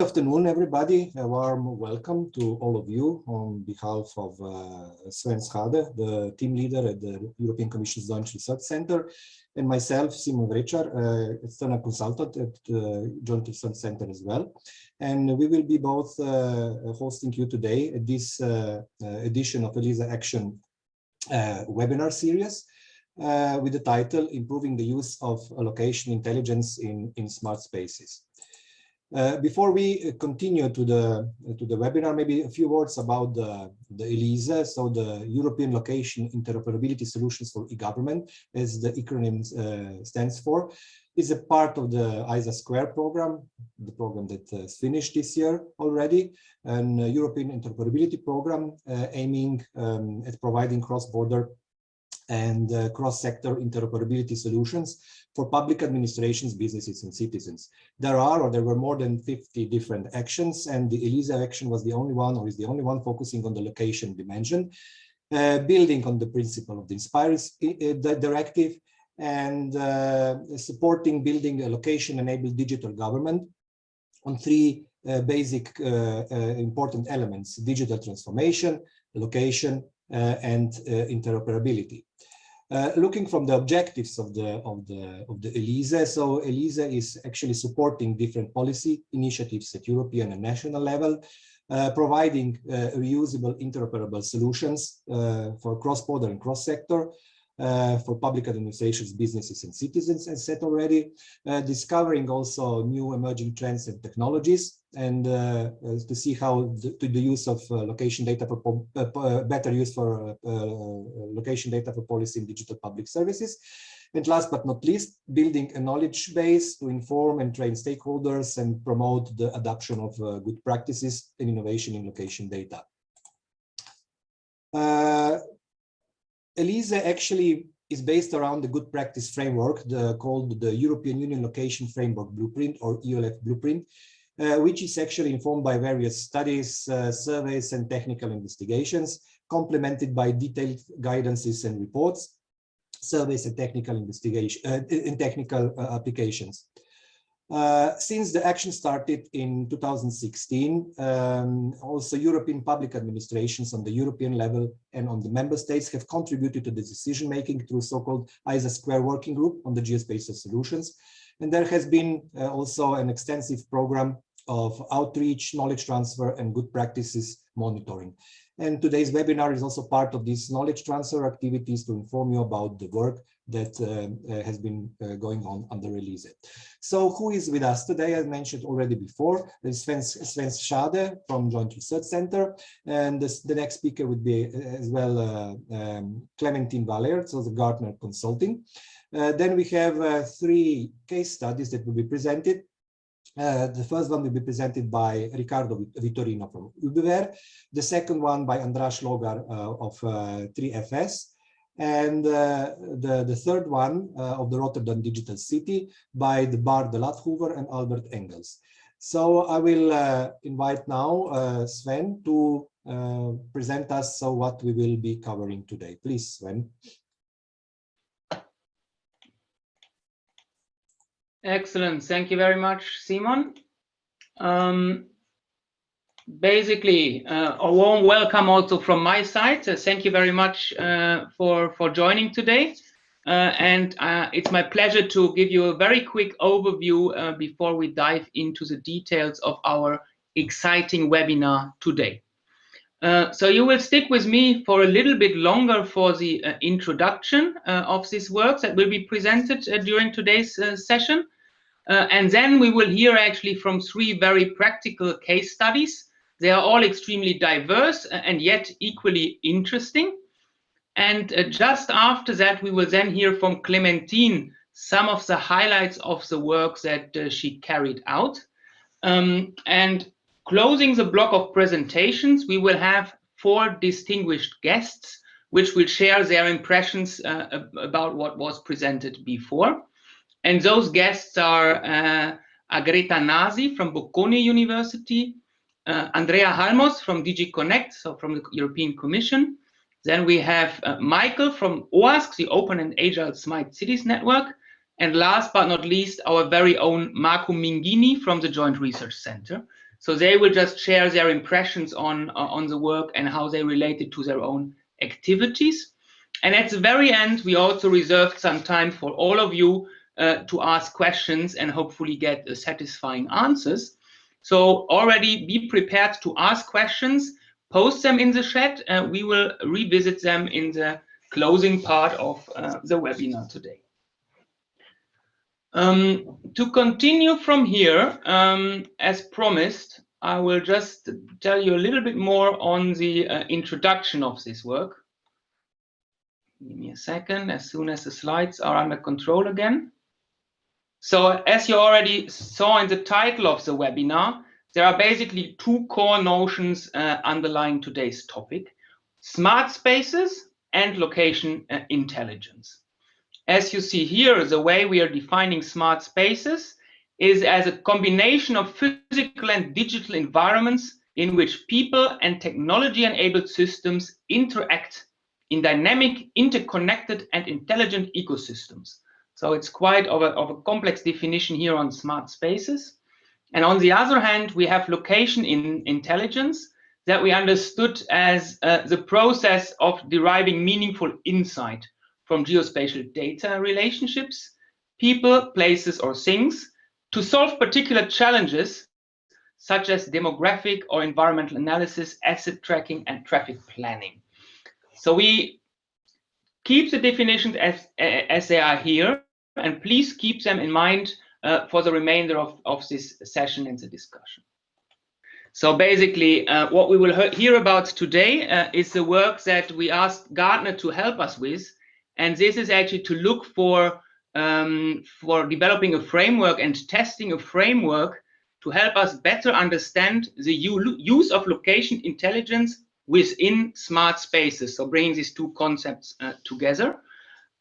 afternoon, everybody. A warm welcome to all of you on behalf of Sven Schade, the team leader at the European Commission's Joint Research Center, and myself, Simon Vrečar, external consultant at the Joint Research Center as well. And we will be both hosting you today at this edition of ELISE Action webinar series with the title Improving the Use of Location Intelligence in Smart Spaces. Before we continue to the webinar, maybe a few words about the ELISE, so the European Location Interoperability Solutions for e-Government, as the acronym stands for, is a part of the ISA Square program, the program that is finished this year already, an European interoperability program aiming at providing cross-border and cross-sector interoperability solutions for public administrations, businesses, and citizens. There were more than 50 different actions, and the ELISE action was the only one, or is the only one, focusing on the location dimension, building on the principle of the INSPIRE directive, and supporting building a location-enabled digital government on three basic important elements: digital transformation, location, and interoperability. Looking from the objectives of the ELISE, so ELISE is actually supporting different policy initiatives at European and national level, providing reusable interoperable solutions for cross-border and cross-sector, for public administrations, businesses, and citizens, as said already, discovering also new emerging trends and technologies, and to see how the use of location data for better use for location data for policy in digital public services. And last but not least, building a knowledge base to inform and train stakeholders and promote the adoption of good practices and innovation in location data. ELISE actually is based around the good practice framework called the European Union Location Framework Blueprint, or ELF Blueprint, which is actually informed by various studies, surveys, and technical investigations, complemented by detailed guidances and reports, surveys, and technical investigation and technical applications. Since the action started in 2016, also European public administrations on the European level and on the member states have contributed to the decision-making through so-called ISA Square Working Group on the geospatial solutions. And there has been also an extensive program of outreach, knowledge transfer, and good practices monitoring. And today's webinar is also part of these knowledge transfer activities to inform you about the work that has been going on under ELISE. So who is with us today? As mentioned already before, there's Sven Schade from Joint Research Center, and the next speaker would be as well Clementine Valère, so the Gartner Consulting. Then we have three case studies that will be presented. The first one will be presented by Riccardo Vittorino from UBWare, the second one by Andraz Logar of 3FS, and the third one of the Rotterdam Digital City by the Bart de Lathouwer and Albert Engels. So I will invite now Sven to present us what we will be covering today. Please, Sven. Excellent. Thank you very much, Simon. Basically, a warm welcome also from my side. Thank you very much for joining today. And it's my pleasure to give you a very quick overview before we dive into the details of our exciting webinar today. So you will stick with me for a little bit longer for the introduction of this work that will be presented during today's session. And then we will hear actually from three very practical case studies. They are all extremely diverse and yet equally interesting. And just after that, we will then hear from Clementine some of the highlights of the work that she carried out. And closing the block of presentations, we will have four distinguished guests, which will share their impressions about what was presented before. And those guests are Agreta Nasi from Bocconi University, Andrea Halmos from DG Connect, so from the European Commission. Then we have Michael from OASC, the Open and Agile Smart Cities Network. And last but not least, our very own Marco Minghini from the Joint Research Center. So they will just share their impressions on the work and how they relate it to their own activities. And at the very end, we also reserved some time for all of you to ask questions and hopefully get satisfying answers. So already be prepared to ask questions, post them in the chat, and we will revisit them in the closing part of the webinar today. To continue from here, as promised, I will just tell you a little bit more on the introduction of this work. Give me a second, as soon as the slides are under control again. So as you already saw in the title of the webinar, there are basically two core notions underlying today's topic: smart spaces and location intelligence. As you see here, the way we are defining smart spaces is as a combination of physical and digital environments in which people and technology-enabled systems interact in dynamic, interconnected, and intelligent ecosystems. So it's quite of a complex definition here on smart spaces. And on the other hand, we have location intelligence that we understood as the process of deriving meaningful insight from geospatial data relationships, people, places, or things, to solve particular challenges such as demographic or environmental analysis, asset tracking, and traffic planning. So we keep the definitions as they are here, and please keep them in mind for the remainder of this session and the discussion. So basically, what we will hear about today is the work that we asked Gartner to help us with. And this is actually to look for developing a framework and testing a framework to help us better understand the use of location intelligence within smart spaces. So bringing these two concepts together.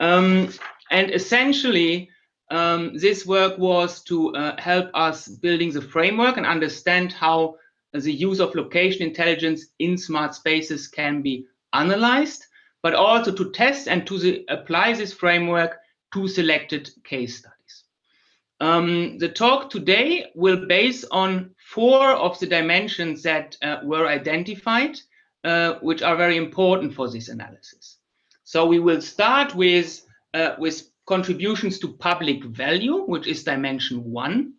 And essentially, this work was to help us building the framework and understand how the use of location intelligence in smart spaces can be analyzed, but also to test and to apply this framework to selected case studies. The talk today will base on 4 of the dimensions that were identified, which are very important for this analysis. So we will start with contributions to public value, which is dimension 1.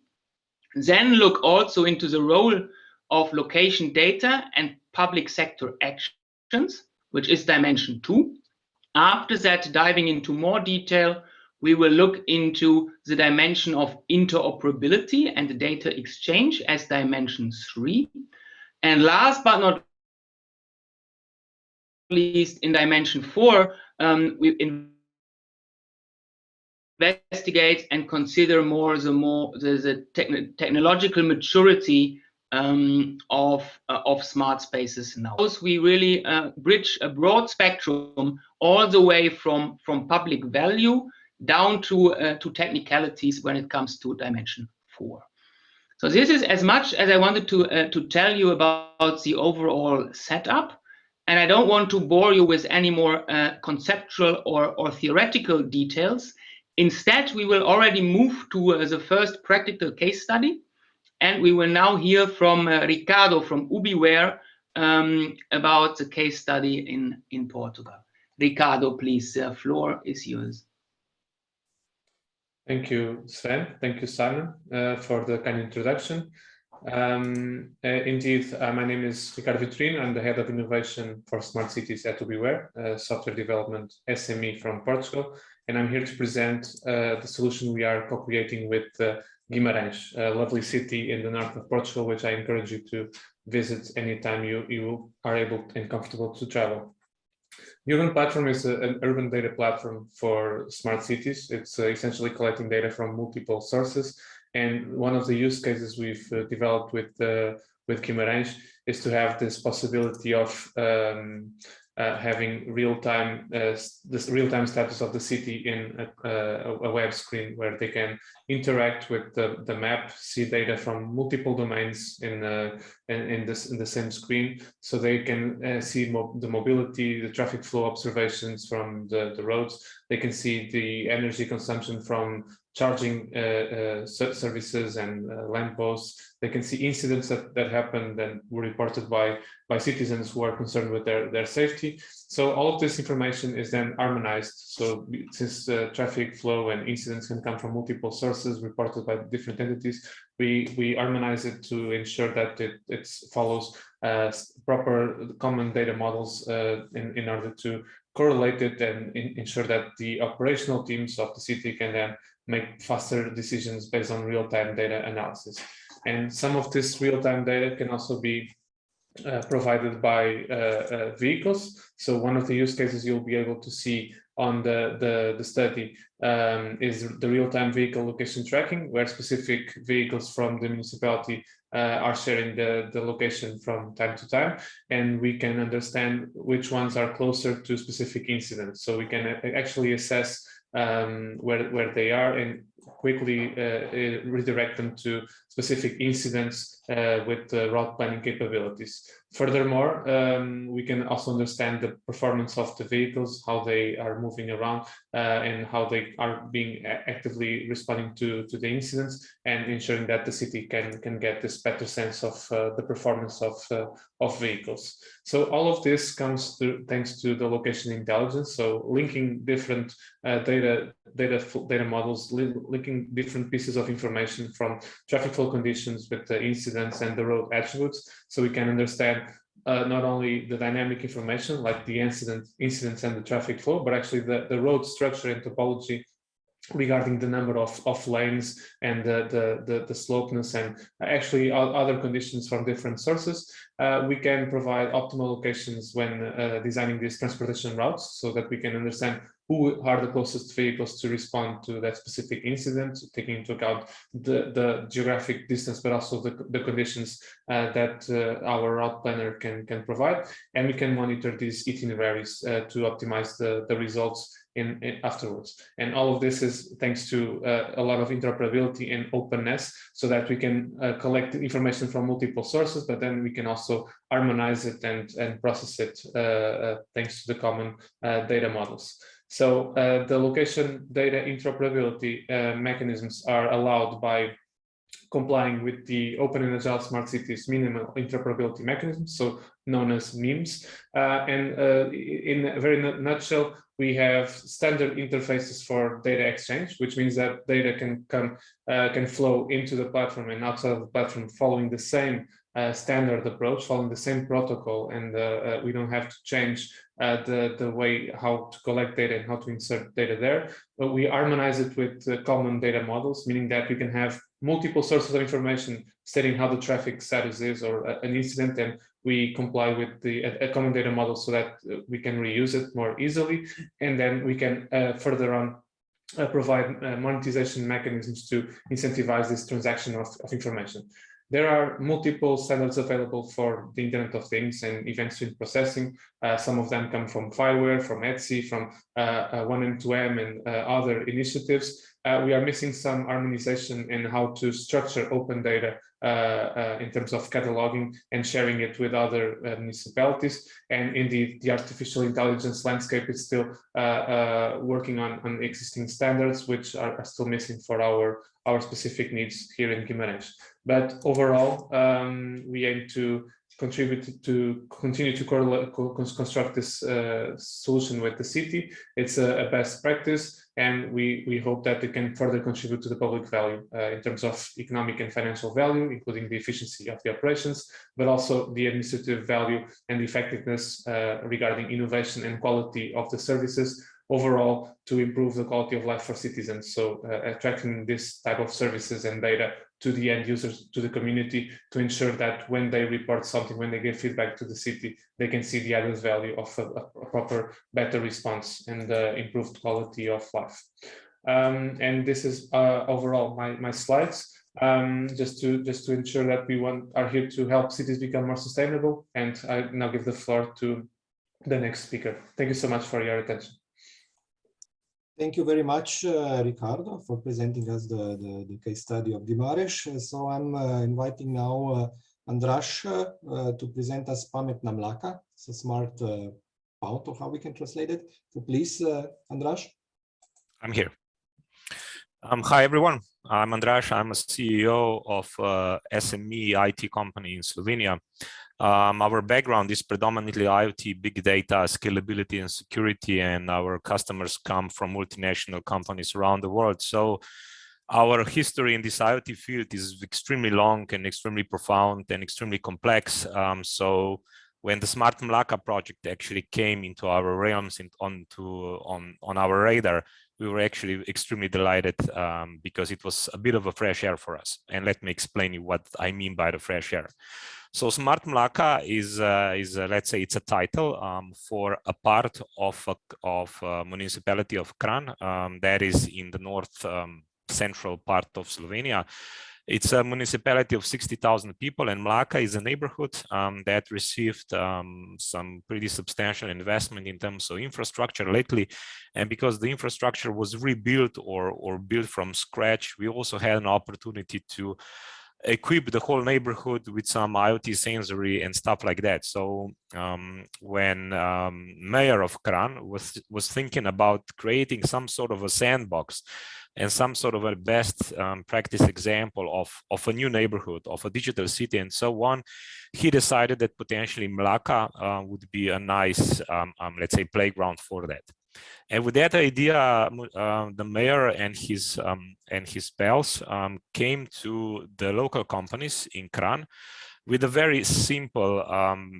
Then look also into the role of location data and public sector actions, which is dimension 2. After that, diving into more detail, we will look into the dimension of interoperability and data exchange as dimension 3. And last but not least, in dimension 4, we investigate and consider the technological maturity of smart spaces now. We really bridge a broad spectrum all the way from public value down to technicalities when it comes to dimension 4. So this is as much as I wanted to tell you about the overall setup, and I don't want to bore you with any more conceptual or theoretical details. Instead, we will already move to the first practical case study. And we will now hear from Ricardo from Ubiware about the case study in Portugal. Ricardo, please, the floor is yours. Thank you, Sven. Thank you, Simon, for the kind introduction. Indeed, my name is Ricardo Vitorino. I'm the head of innovation for smart cities at Ubiware, software development SME from Portugal. And I'm here to present the solution we are co-creating with Guimaraes, a lovely city in the north of Portugal, which I encourage you to visit anytime you are able and comfortable to travel. The Urban Platform is an urban data platform for smart cities. It's essentially collecting data from multiple sources. And one of the use cases we've developed with Guimaraes is to have this possibility of having real-time status of the city in a web screen where they can interact with the map, see data from multiple domains in the same screen, so they can see the mobility, the traffic flow observations from the roads. They can see the energy consumption from charging services and lampposts. They can see incidents that happened and were reported by citizens who are concerned with their safety. So all of this information is then harmonized. So since traffic flow and incidents can come from multiple sources reported by different entities, we harmonize it to ensure that it follows proper common data models in order to correlate it and ensure that the operational teams of the city can then make faster decisions based on real-time data analysis. And some of this real-time data can also be provided by vehicles. So one of the use cases you'll be able to see on the study is the real-time vehicle location tracking, where specific vehicles from the municipality are sharing the location from time to time, and we can understand which ones are closer to specific incidents. So we can actually assess where they are and quickly redirect them to specific incidents with route planning capabilities. Furthermore, we can also understand the performance of the vehicles, how they are moving around, and how they are being actively responding to the incidents, and ensuring that the city can get this better sense of the performance of vehicles. So all of this comes through thanks to the location intelligence. So linking different data models, linking different pieces of information from traffic flow conditions with the incidents and the road attributes, so we can understand not only the dynamic information like the incidents and the traffic flow, but actually the road structure and topology regarding the number of lanes and the slopeness and actually other conditions from different sources. We can provide optimal locations when designing these transportation routes, so that we can understand who are the closest vehicles to respond to that specific incident, taking into account the geographic distance, but also the conditions that our route planner can provide. And we can monitor these itineraries to optimize the results afterwards. And all of this is thanks to a lot of interoperability and openness, so that we can collect information from multiple sources, but then we can also harmonize it and process it thanks to the common data models. So the location data interoperability mechanisms are allowed by complying with the Open and Agile Smart Cities Minimal Interoperability Mechanisms, so known as MIMS. In a very nutshell, we have standard interfaces for data exchange, which means that data can flow into the platform and outside of the platform following the same standard approach, following the same protocol, and we don't have to change the way how to collect data and how to insert data there. But we harmonize it with common data models, meaning that we can have multiple sources of information stating how the traffic status is or an incident, and we comply with a common data model so that we can reuse it more easily, and then we can further on provide monetization mechanisms to incentivize this transaction of information. There are multiple standards available for the Internet of Things and event stream processing. Some of them come from Fireware, from Etsy, from 1M2M and other initiatives. We are missing some harmonization in how to structure open data in terms of cataloging and sharing it with other municipalities. And indeed, the artificial intelligence landscape is still working on existing standards, which are still missing for our specific needs here in Guimaraes. But overall, we aim to contribute to continue to construct this solution with the city. It's a best practice, and we hope that it can further contribute to the public value in terms of economic and financial value, including the efficiency of the operations, but also the administrative value and effectiveness regarding innovation and quality of the services overall, to improve the quality of life for citizens. So attracting this type of services and data to the end users, to the community, to ensure that when they report something, when they give feedback to the city, they can see the added value of a proper, better response and improved quality of life. And this is overall my slides, just to ensure that we are here to help cities become more sustainable. And I now give the floor to the next speaker. Thank you so much for your attention. Thank you very much, Ricardo, for presenting us the case study of Guimaraes. So I'm inviting now Andraz to present us Pametna Mlaka. It's a smart pout, or how we can translate it. So please, Andraz. I'm here. Hi, everyone. I'm Andraz. I'm a CEO of SME IT company in Slovenia. Our background is predominantly IoT, big data, scalability, and security, and our customers come from multinational companies around the world. So our history in this IoT field is extremely long and extremely profound and extremely complex. So when the Smart Mlaka project actually came into our realms on our radar, we were actually extremely delighted because it was a bit of a fresh air for us. And let me explain you what I mean by the fresh air. So Smart Mlaka is let's say it's a title for a part of municipality of Kranj that is in the north central part of Slovenia. It's a municipality of 60,000 people, and Mlaka is a neighborhood that received some pretty substantial investment in terms of infrastructure lately. And because the infrastructure was rebuilt or built from scratch, we also had an opportunity to equip the whole neighborhood with some IoT sensory and stuff like that. So when mayor of Kranj was thinking about creating some sort of a sandbox and some sort of a best practice example of a new neighborhood, of a digital city and so on, he decided that potentially Mlaka would be a nice, let's say, playground for that. And with that idea, the mayor and his pals came to the local companies in Kranj with a very simple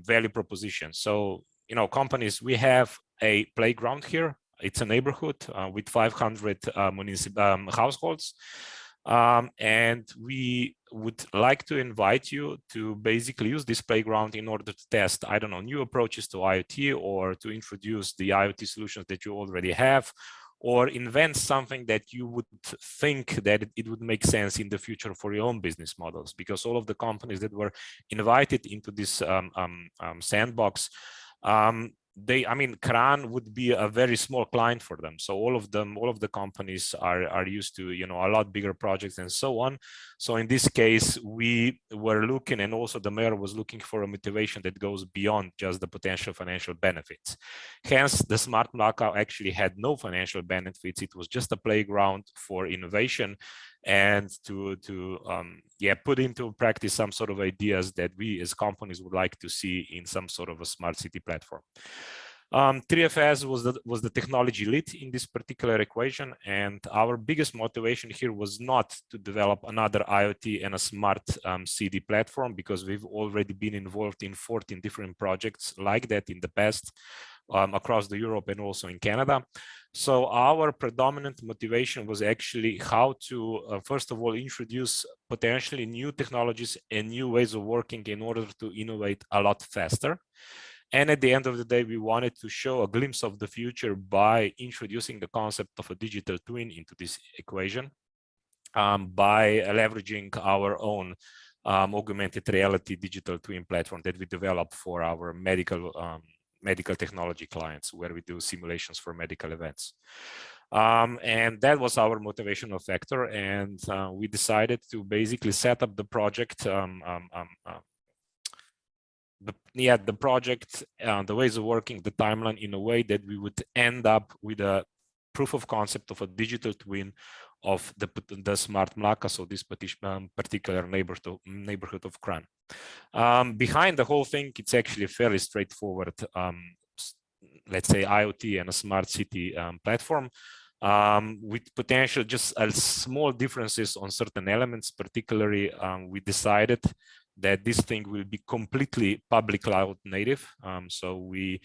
value proposition. So, you know, companies, we have a playground here. It's a neighborhood with 500 households. And we would like to invite you to basically use this playground in order to test, I don't know, new approaches to IoT, or to introduce the IoT solutions that you already have, or invent something that you would think that it would make sense in the future for your own business models. Because all of the companies that were invited into this sandbox, I mean, Kranj would be a very small client for them. So all of the companies are used to, you know, a lot bigger projects and so on. So in this case, we were looking, and also the mayor was looking for a motivation that goes beyond just the potential financial benefits. Hence, the Smart Mlaka actually had no financial benefits. It was just a playground for innovation and to put into practice some sort of ideas that we as companies would like to see in some sort of a smart city platform. 3FS was the technology lead in this particular equation, and our biggest motivation here was not to develop another IoT and a smart city platform, because we've already been involved in 14 different projects like that in the past across the Europe and also in Canada. So our predominant motivation was actually how to, first of all, introduce potentially new technologies and new ways of working in order to innovate a lot faster. And at the end of the day, we wanted to show a glimpse of the future by introducing the concept of a digital twin into this equation, by leveraging our own augmented reality digital twin platform that we developed for our medical technology clients, where we do simulations for medical events. And that was our motivational factor. And we decided to basically set up the project, the project, the ways of working, the timeline, in a way that we would end up with a proof of concept of a digital twin of the Smart Mlaka, so this particular neighborhood of Kranj. Behind the whole thing, it's actually fairly straightforward, let's say, IoT and a smart city platform, with potential just small differences on certain elements. Particularly, we decided that this thing will be completely public cloud native. So we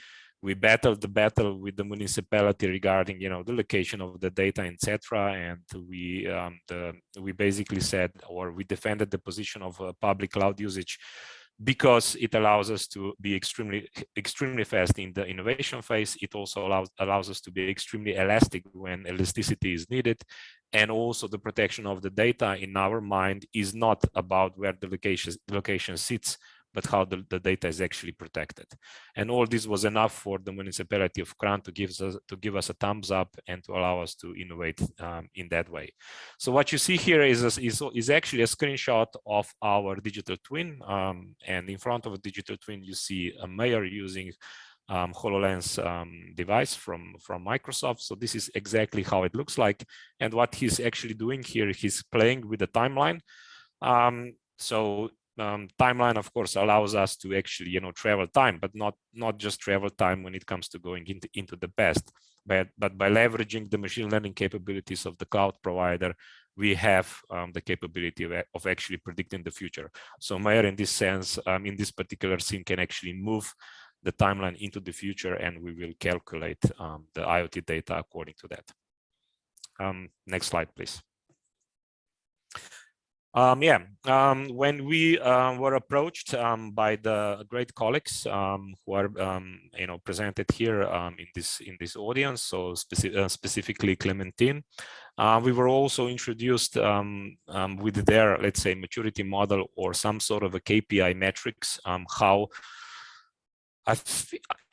battled the battle with the municipality regarding, you know, the location of the data, etc. And we basically said, or we defended the position of public cloud usage, because it allows us to be extremely fast in the innovation phase. It also allows us to be extremely elastic when elasticity is needed. And also the protection of the data, in our mind, is not about where the location sits, but how the data is actually protected. And all this was enough for the municipality of Kranj to give us a thumbs up and to allow us to innovate in that way. So what you see here is actually a screenshot of our digital twin. And in front of a digital twin, you see a mayor using HoloLens device from Microsoft. So this is exactly how it looks like. And what he's actually doing here, he's playing with the timeline. Timeline, of course, allows us to actually, you know, travel time, but not just travel time when it comes to going into the past, but by leveraging the machine learning capabilities of the cloud provider, we have the capability of actually predicting the future. So Meyer, in this sense, in this particular scene, can actually move the timeline into the future, and we will calculate the IoT data according to that. Next slide, please. When we were approached by the great colleagues who are you know, presented here in this audience, so specifically Clementine, we were also introduced with their, let's say, maturity model or some sort of a KPI metrics, how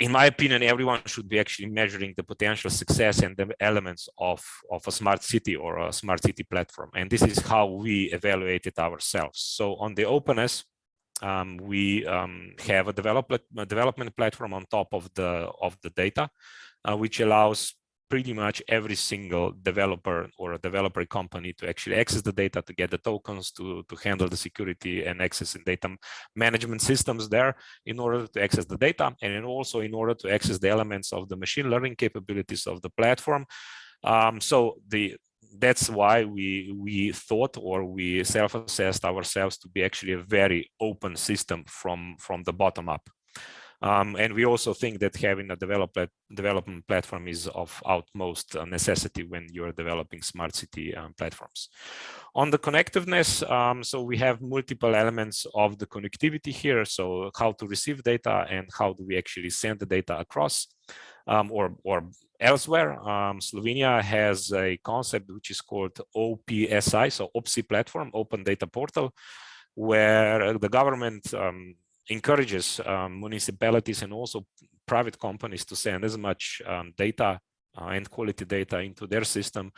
in my opinion, everyone should be actually measuring the potential success and the elements of a smart city or a smart city platform. And this is how we evaluated ourselves. So on the openness, we have a development platform on top of the data, which allows pretty much every single developer or a developer company to actually access the data, to get the tokens, to handle the security and access and data management systems there in order to access the data, and then also in order to access the elements of the machine learning capabilities of the platform. That's why we thought, or we self-assessed ourselves to be actually a very open system from the bottom up. And we also think that having a development platform is of utmost necessity when you're developing smart city platforms. On the connectiveness, so we have multiple elements of the connectivity here. So how to receive data and how do we actually send the data across or elsewhere. Slovenia has a concept which is called OPSI, so OPSI platform, Open Data Portal, where the government encourages municipalities and also private companies to send as much data and quality data into their system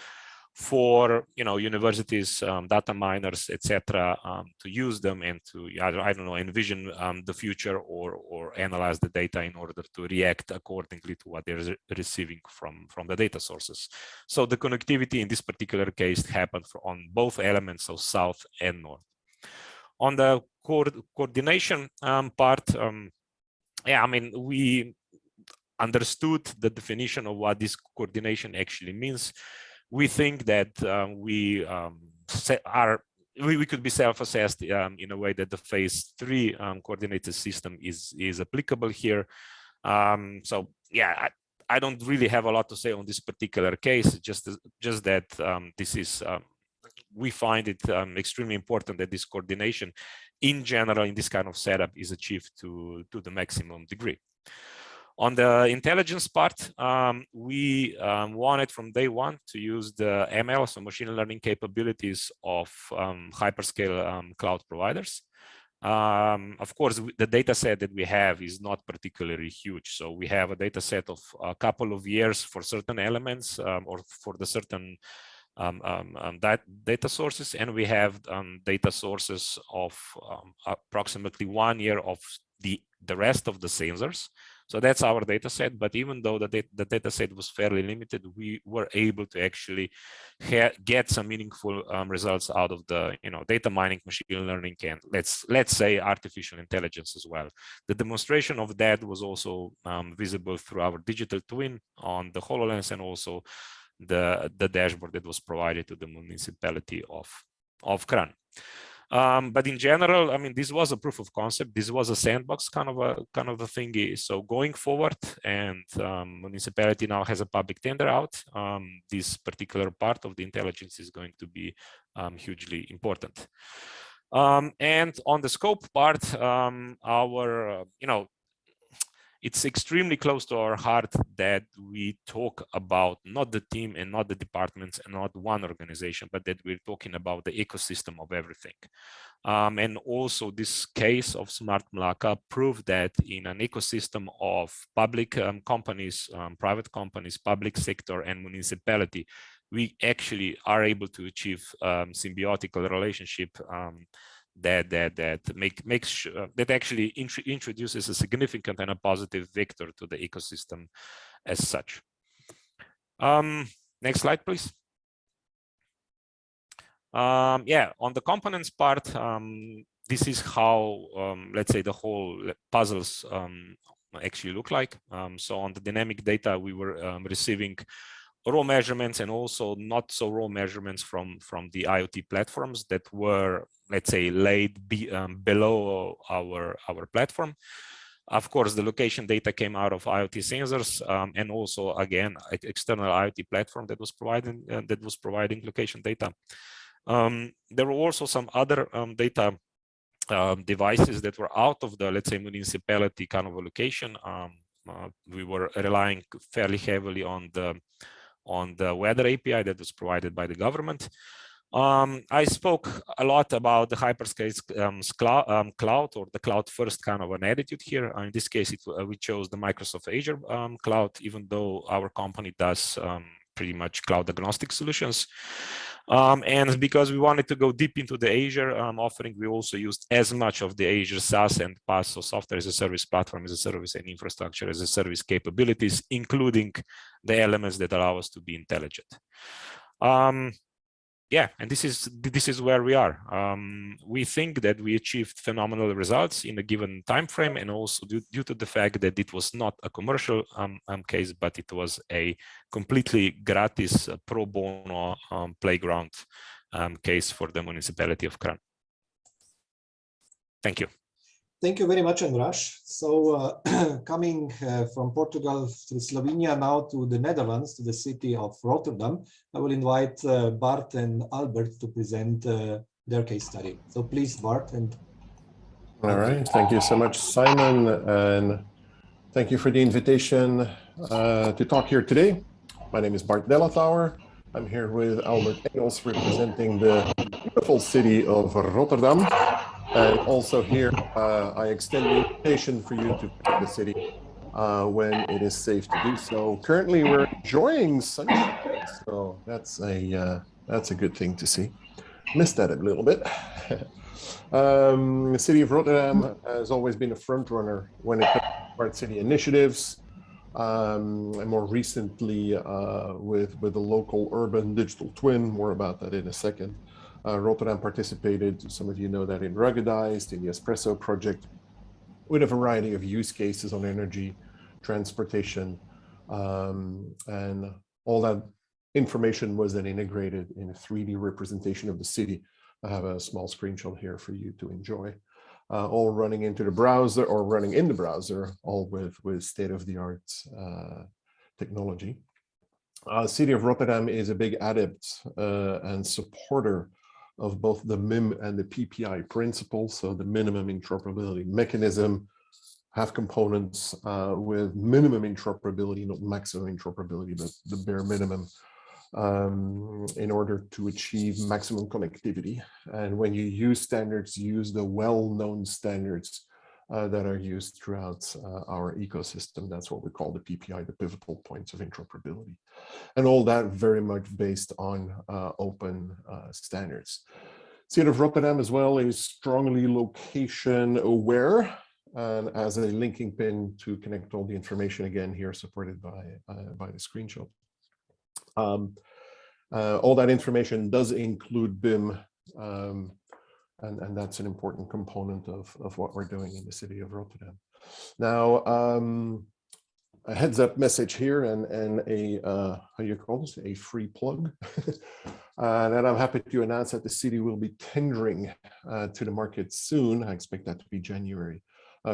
for, you know, universities, data miners, etc., to use them and to, I don't know, envision the future or analyze the data in order to react accordingly to what they're receiving from the data sources. So the connectivity in this particular case happened on both elements of south and north. On the coordination part, I mean, we understood the definition of what this coordination actually means. We think that we could be self-assessed in a way that the phase 3 coordinated system is applicable here. So yeah, I don't really have a lot to say on this particular case, just that this is we find it extremely important that this coordination in general in this kind of setup is achieved to the maximum degree. On the intelligence part, we wanted from day one to use the ML, so machine learning capabilities of hyperscale cloud providers. Of course, the data set that we have is not particularly huge. So we have a data set of a couple of years for certain elements or for the certain data sources, and we have data sources of approximately 1 year of the rest of the sensors. So that's our data set. But even though the data set was fairly limited, we were able to actually get some meaningful results out of the data mining, machine learning, and let's say artificial intelligence as well. The demonstration of that was also visible through our digital twin on the HoloLens and also the dashboard that was provided to the municipality of Kranj. But in general, I mean, this was a proof of concept. This was a sandbox kind of a thingy. So going forward, and municipality now has a public tender out, this particular part of the intelligence is going to be hugely important. And on the scope part, it's extremely close to our heart that we talk about not the team and not the departments and not one organization, but that we're talking about the ecosystem of everything. And also this case of Smart Mlaka proved that in an ecosystem of public companies, private companies, public sector, and municipality, we actually are able to achieve symbiotic relationship that actually introduces a significant and a positive vector to the ecosystem as such. Next slide, please. Yeah, on the components part, this is how, let's say, the whole puzzles actually look like. So on the dynamic data, we were receiving raw measurements and also not so raw measurements from the IoT platforms that were, let's say, laid below our platform. Of course, the location data came out of IoT sensors, and also again external IoT platform that was providing location data. There were also some other data devices that were out of the, let's say, municipality kind of a location. We were relying fairly heavily on the weather API that was provided by the government. I spoke a lot about the hyperscale cloud, or the cloud first kind of an attitude here. In this case, we chose the Microsoft Azure cloud, even though our company does pretty much cloud agnostic solutions. And because we wanted to go deep into the Azure offering, we also used as much of the Azure SaaS and PaaS, so software as a service, platform as a service, and infrastructure as a service capabilities, including the elements that allow us to be intelligent. Yeah, and this is where we are. We think that we achieved phenomenal results in a given time frame, and also due to the fact that it was not a commercial case, but it was a completely gratis pro bono playground case for the municipality of Kranj. Thank you. Thank you very much, Andraz. So coming from Portugal to Slovenia, now to the Netherlands, to the city of Rotterdam, I will invite Bart and Albert to present their case study. So please, Bart. And all right, thank you so much, Simon, and thank you for the invitation to talk here today. My name is Bart Dellatauer. I'm here with Albert Engels, representing the beautiful city of Rotterdam. And also here, I extend the invitation for you to visit the city when it is safe to do so. Currently, we're enjoying sunshine, so that's a good thing to see. Missed that a little bit. The city of Rotterdam has always been a front runner when it comes to smart city initiatives, and more recently with the local urban digital twin. More about that in a second. Rotterdam participated, some of you know that, in Ruggedized, in the Espresso project, with a variety of use cases on energy, transportation, and all that information was then integrated in a 3D representation of the city. I have a small screenshot here for you to enjoy, all running into the browser, or running in the browser, all with state-of-the-art technology. City of Rotterdam is a big adept and supporter of both the MIM and the PPI principle. So the minimum interoperability mechanism have components with minimum interoperability, not maximum interoperability, but the bare minimum, in order to achieve maximum connectivity. And when you use standards, use the well-known standards that are used throughout our ecosystem. That's what we call the PPI, the pivotal points of interoperability. And all that very much based on open standards. City of Rotterdam as well is strongly location aware, and as a linking pin to connect all the information, again here supported by the screenshot. All that information does include BIM, and that's an important component of what we're doing in the city of Rotterdam. Now, a heads up message here, and a how you call this, a free plug. And I'm happy to announce that the city will be tendering to the market soon. I expect that to be January,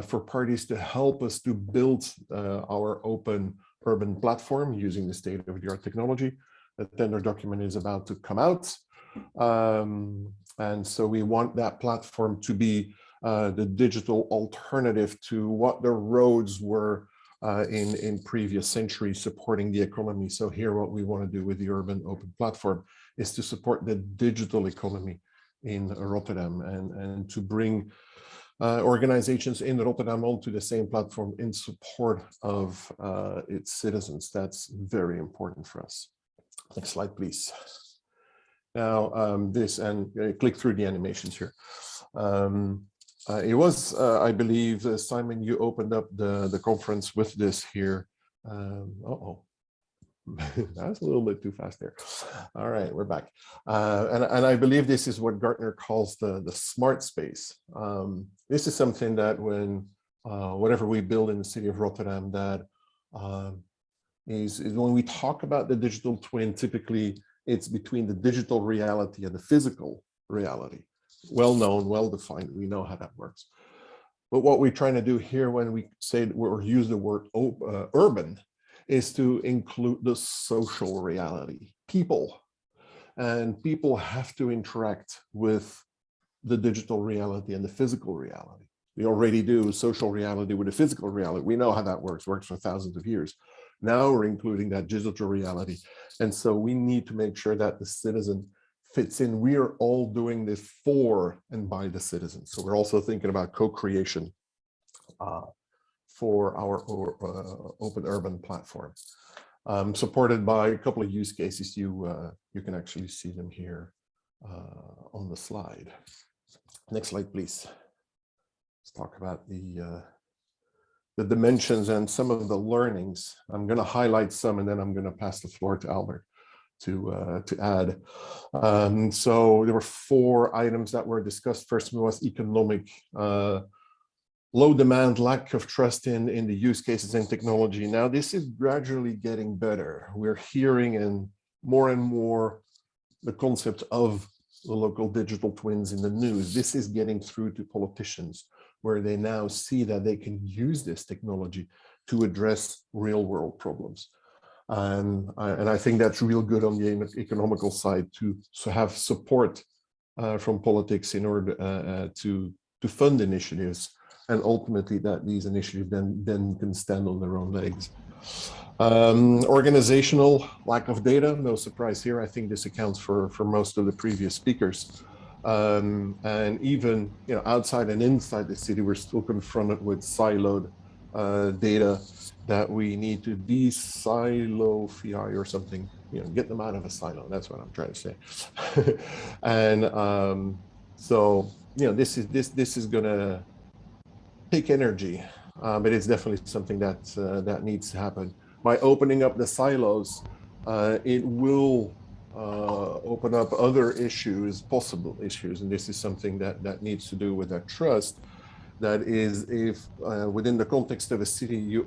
for parties to help us to build our open urban platform using the state-of-the-art technology. The tender document is about to come out. And so we want that platform to be the digital alternative to what the roads were in previous centuries, supporting the economy. So here, what we want to do with the urban open platform is to support the digital economy in Rotterdam, and to bring organizations in Rotterdam onto the same platform in support of its citizens. That's very important for us. Next slide, please. Now, this, and click through the animations here. It was, I believe, Simon, you opened up the conference with this here. Uh-oh. That's a little bit too fast there. All right, we're back. And I believe this is what Gartner calls the smart space. This is something that when whatever we build in the city of Rotterdam, that is when we talk about the digital twin, typically it's between the digital reality and the physical reality. Well known, well defined, we know how that works. But what we're trying to do here when we say or use the word urban is to include the social reality, people. And people have to interact with the digital reality and the physical reality. We already do social reality with the physical reality. We know how that works for thousands of years. Now we're including that digital reality. And so we need to make sure that the citizen fits in. We are all doing this for and by the citizens. So we're also thinking about co-creation for our open urban platform, supported by a couple of use cases. You can actually see them here on the slide. Next slide, please. Let's talk about the dimensions and some of the learnings. I'm going to highlight some, and then I'm going to pass the floor to Albert to add. So there were 4 items that were discussed. First one was economic. Low demand, lack of trust in the use cases and technology. Now, this is gradually getting better. We're hearing and more the concept of the local digital twins in the news. This is getting through to politicians, where they now see that they can use this technology to address real world problems. And I think that's real good on the economical side to have support from politics in order to fund initiatives, and ultimately that these initiatives then can stand on their own legs. Organizational lack of data, no surprise here. I think this accounts for most of the previous speakers. And even outside and inside the city, we're still confronted with siloed data that we need to de-silofy or something, get them out of a silo. That's what I'm trying to say. And so this is gonna take energy, but it's definitely something that needs to happen. By opening up the silos, it will open up other issues, possible issues, and this is something that needs to do with that trust. That is, if within the context of a city you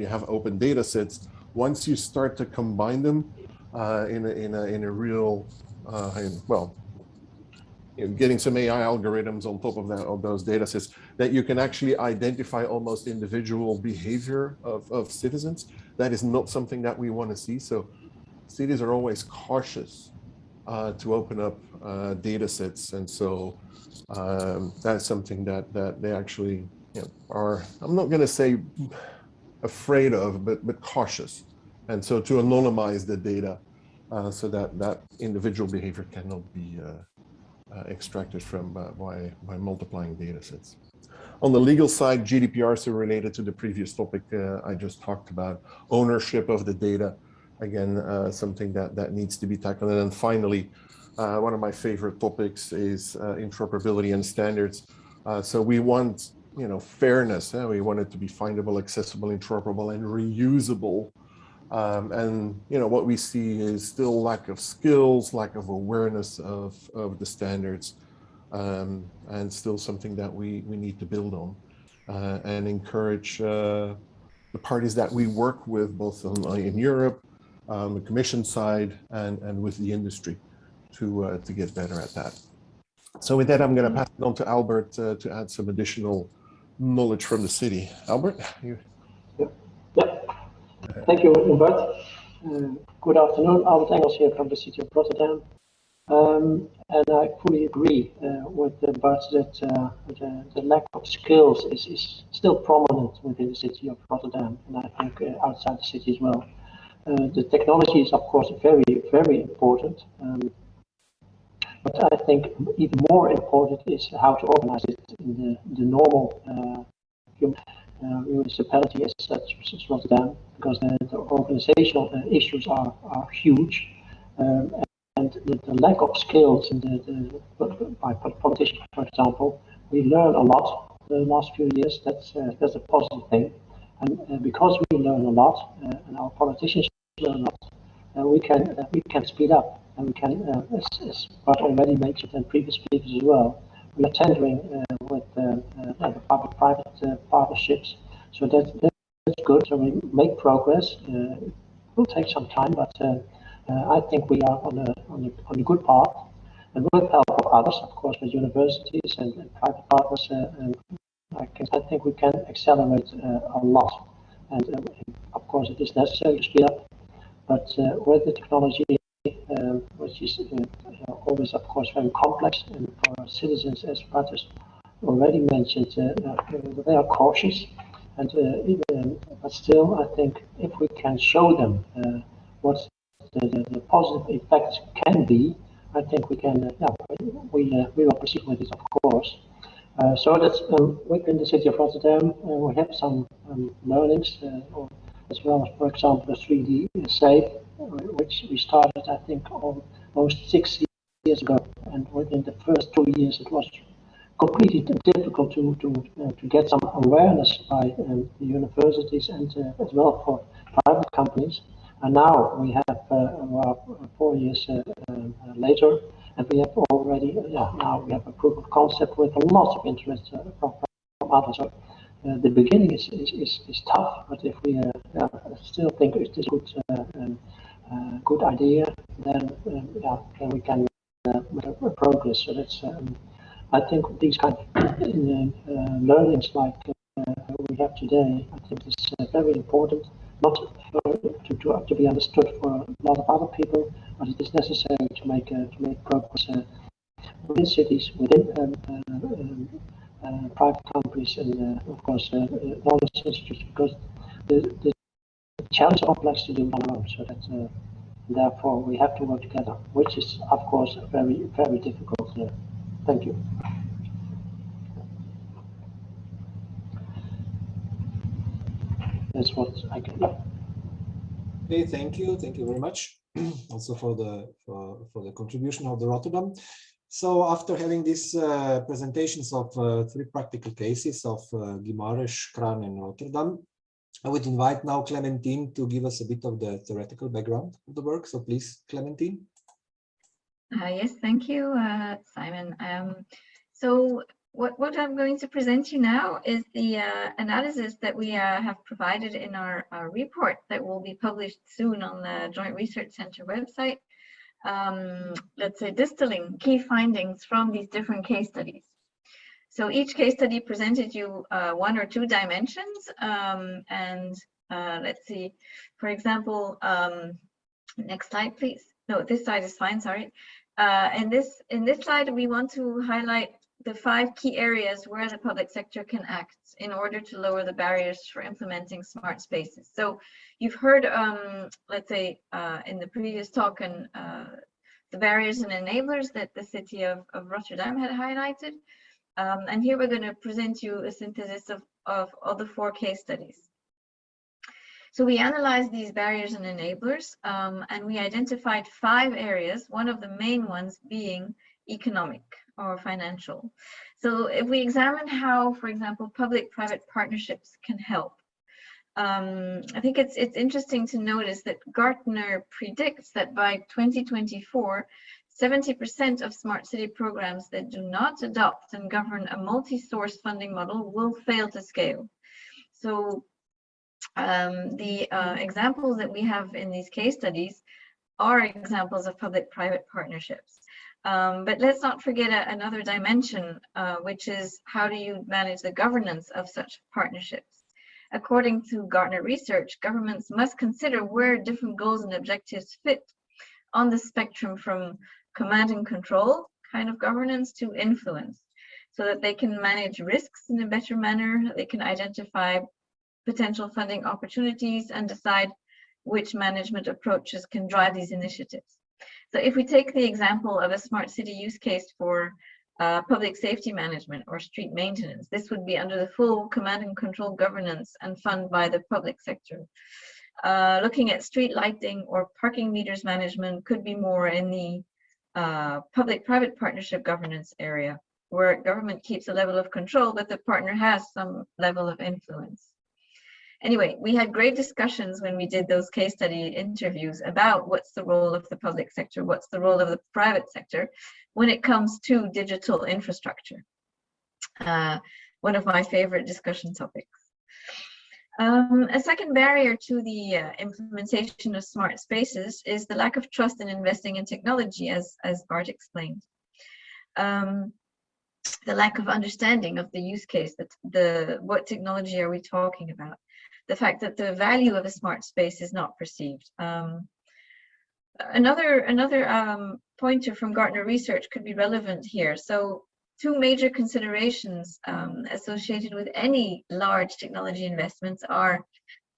have open data sets, once you start to combine them in a real getting some AI algorithms on top of those data sets, that you can actually identify almost individual behavior of citizens. That is not something that we want to see. So cities are always cautious to open up data sets, and so that's something that they actually are, I'm not going to say afraid of, but cautious. And so to anonymize the data so that individual behavior cannot be extracted from by multiplying data sets. On the legal side, GDPR, so related to the previous topic I just talked about, ownership of the data, again, something that needs to be tackled. And then finally, one of my favorite topics is interoperability and standards. So we want fairness. We want it to be findable, accessible, interoperable, and reusable. And what we see is still lack of skills, lack of awareness of the standards, and still something that we need to build on and encourage the parties that we work with, both in Europe, the Commission side, and with the industry to get better at that. So with that, I'm going to pass it on to Albert to add some additional knowledge from the city. Albert? Thank you, Hubert. Good afternoon. Albert Engels here from the city of Rotterdam. And I fully agree with Bart that the lack of skills is still prominent within the city of Rotterdam, and I think outside the city as well. The technology is, of course, very, very important. But I think even more important is how to organize it in the normal municipality as such as Rotterdam, because the organizational issues are huge, and and the lack of skills in by politicians, for example, we learn a lot the last few years. That's a positive thing, and because we learn a lot and our politicians learn a lot, we can speed up, and we can, as Bart already mentioned and previous speakers as well, we are tendering with the public-private partnerships. So that's good. So we make progress. It will take some time, but I think we are on a good path, and with help of others, of course, with universities and private partners. I think we can accelerate a lot, and of course, it is necessary to speed up. But with the technology, which is always, of course, very complex, and for citizens, as Bart has already mentioned, they are cautious. And but still, I think if we can show them what the positive effects can be, I think we can. We will proceed with it, of course. So that's within the city of Rotterdam. We have some learnings, as well as, for example, the 3D Safe, which we started, I think, almost 6 years ago. And within the first 2 years, it was completely difficult to get some awareness by the universities and as well for private companies. And now we have 4 years later, and we have already now we have a proof of concept with a lot of interest from others. So the beginning is tough, but if we still think it is a good idea, then we can make progress. So that's. I think these kind of learnings like we have today, I think is very important, not to be understood for a lot of other people, but it is necessary to make progress within cities, within private companies, and of course knowledge institutes, because the challenge of complex to do on our own. So that therefore we have to work together, which is of course very, very difficult. Thank you. That's what I can do. Okay, thank you very much, also for the contribution of the Rotterdam. So after having these presentations of 3 practical cases of Guimaraes, Kran, and Rotterdam, I would invite now Clementine to give us a bit of the theoretical background of the work. So please, Clementine. Yes, thank you, Simon. So what I'm going to present you now is the analysis that we have provided in our report that will be published soon on the Joint Research Center website. Let's say distilling key findings from these different case studies. So each case study presented you 1 or 2 dimensions, and let's see, for example, next slide, please. No, this slide is fine, sorry. In this slide, we want to highlight the 5 key areas where the public sector can act in order to lower the barriers for implementing smart spaces. So you've heard, let's say, in the previous talk, and the barriers and enablers that the city of Rotterdam had highlighted. And here we're going to present you a synthesis of all the 4 case studies. So we analyzed these barriers and enablers, and we identified 5 areas, one of the main ones being economic or financial. So if we examine how, for example, public-private partnerships can help, I think it's interesting to notice that Gartner predicts that by 2024, 70% of smart city programs that do not adopt and govern a multi-source funding model will fail to scale. So the examples that we have in these case studies are examples of public-private partnerships. But let's not forget another dimension, which is how do you manage the governance of such partnerships? According to Gartner research, governments must consider where different goals and objectives fit on the spectrum from command and control kind of governance to influence, so that they can manage risks in a better manner, they can identify potential funding opportunities and decide which management approaches can drive these initiatives. So if we take the example of a smart city use case for public safety management or street maintenance, this would be under the full command and control governance and funded by the public sector. Looking at street lighting or parking meters management could be more in the public-private partnership governance area, where government keeps a level of control, but the partner has some level of influence. Anyway, we had great discussions when we did those case study interviews about what's the role of the public sector, what's the role of the private sector when it comes to digital infrastructure. One of my favorite discussion topics. A second barrier to the implementation of smart spaces is the lack of trust in investing in technology, as Bart explained. The lack of understanding of the use case, what technology are we talking about? The fact that the value of a smart space is not perceived. Another pointer from Gartner research could be relevant here. So two major considerations associated with any large technology investments are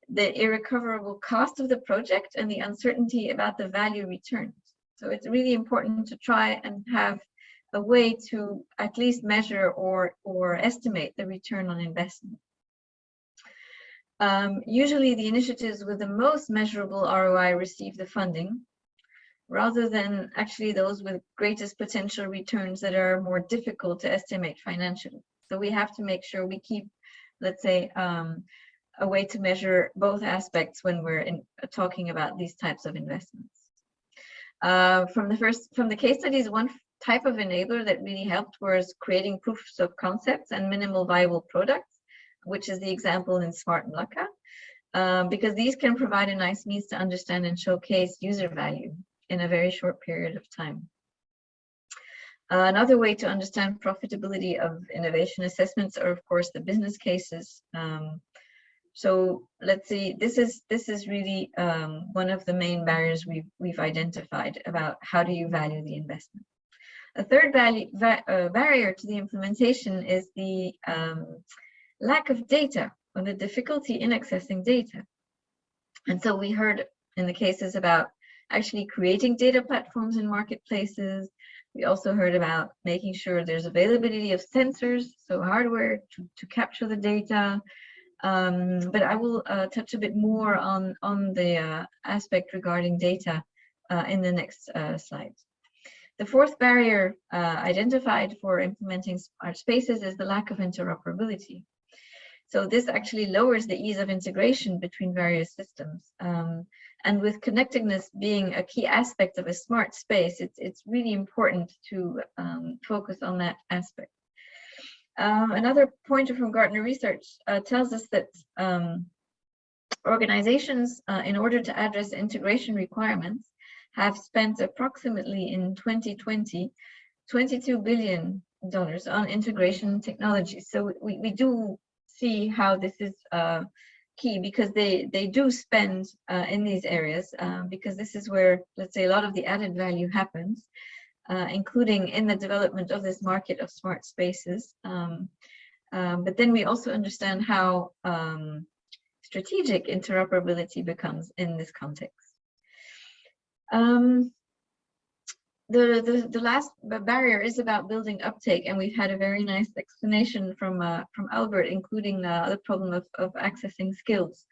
the irrecoverable cost of the project and the uncertainty about the value returned. So it's really important to try and have a way to at least measure or estimate the return on investment. Usually the initiatives with the most measurable ROI receive the funding, rather than actually those with greatest potential returns that are more difficult to estimate financially. So we have to make sure we keep, let's say, a way to measure both aspects when we're talking about these types of investments. From the case studies, one type of enabler that really helped was creating proofs of concepts and minimal viable products, which is the example in Smart Mlaka, because these can provide a nice means to understand and showcase user value in a very short period of time. Another way to understand profitability of innovation assessments are, of course, the business cases. So let's see, this is really one of the main barriers we've identified about how do you value the investment. A third barrier to the implementation is the lack of data, or the difficulty in accessing data. And so we heard in the cases about actually creating data platforms in marketplaces. We also heard about making sure there's availability of sensors, so hardware to capture the data. But I will touch a bit more on the aspect regarding data in the next slide. The fourth barrier identified for implementing smart spaces is the lack of interoperability. So this actually lowers the ease of integration between various systems. And with connectedness being a key aspect of a smart space, it's really important to focus on that aspect. Another pointer from Gartner research tells us that organizations, in order to address integration requirements, have spent approximately in 2020, $22 billion on integration technology. So we do see how this is key, because they do spend in these areas, because this is where, let's say, a lot of the added value happens, including in the development of this market of smart spaces. But then we also understand how strategic interoperability becomes in this context. The last barrier is about building uptake, and we've had a very nice explanation from Albert, including the problem of accessing skills.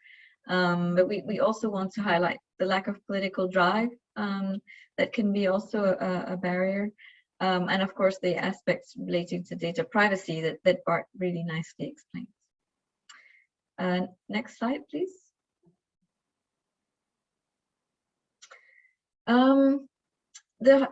But we also want to highlight the lack of political drive that can be also a barrier, and of course the aspects relating to data privacy that Bart really nicely explains. Next slide, please.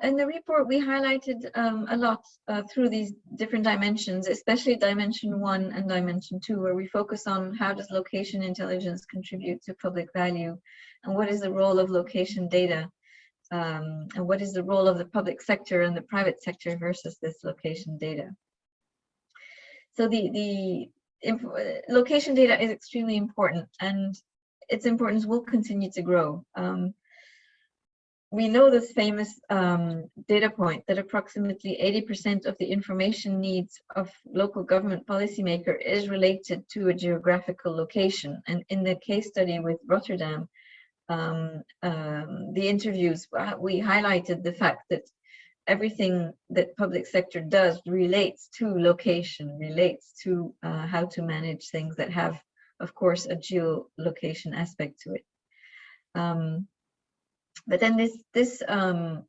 In the report, we highlighted a lot through these different dimensions, especially dimension 1 and dimension 2, where we focus on how does location intelligence contribute to public value, and what is the role of location data, and what is the role of the public sector and the private sector versus this location data. So the location data is extremely important, and its importance will continue to grow. We know this famous data point that approximately 80% of the information needs of local government policymaker is related to a geographical location. And in the case study with Rotterdam, the interviews, we highlighted the fact that everything that public sector does relates to location, relates to how to manage things that have, of course, a geolocation aspect to it. But then this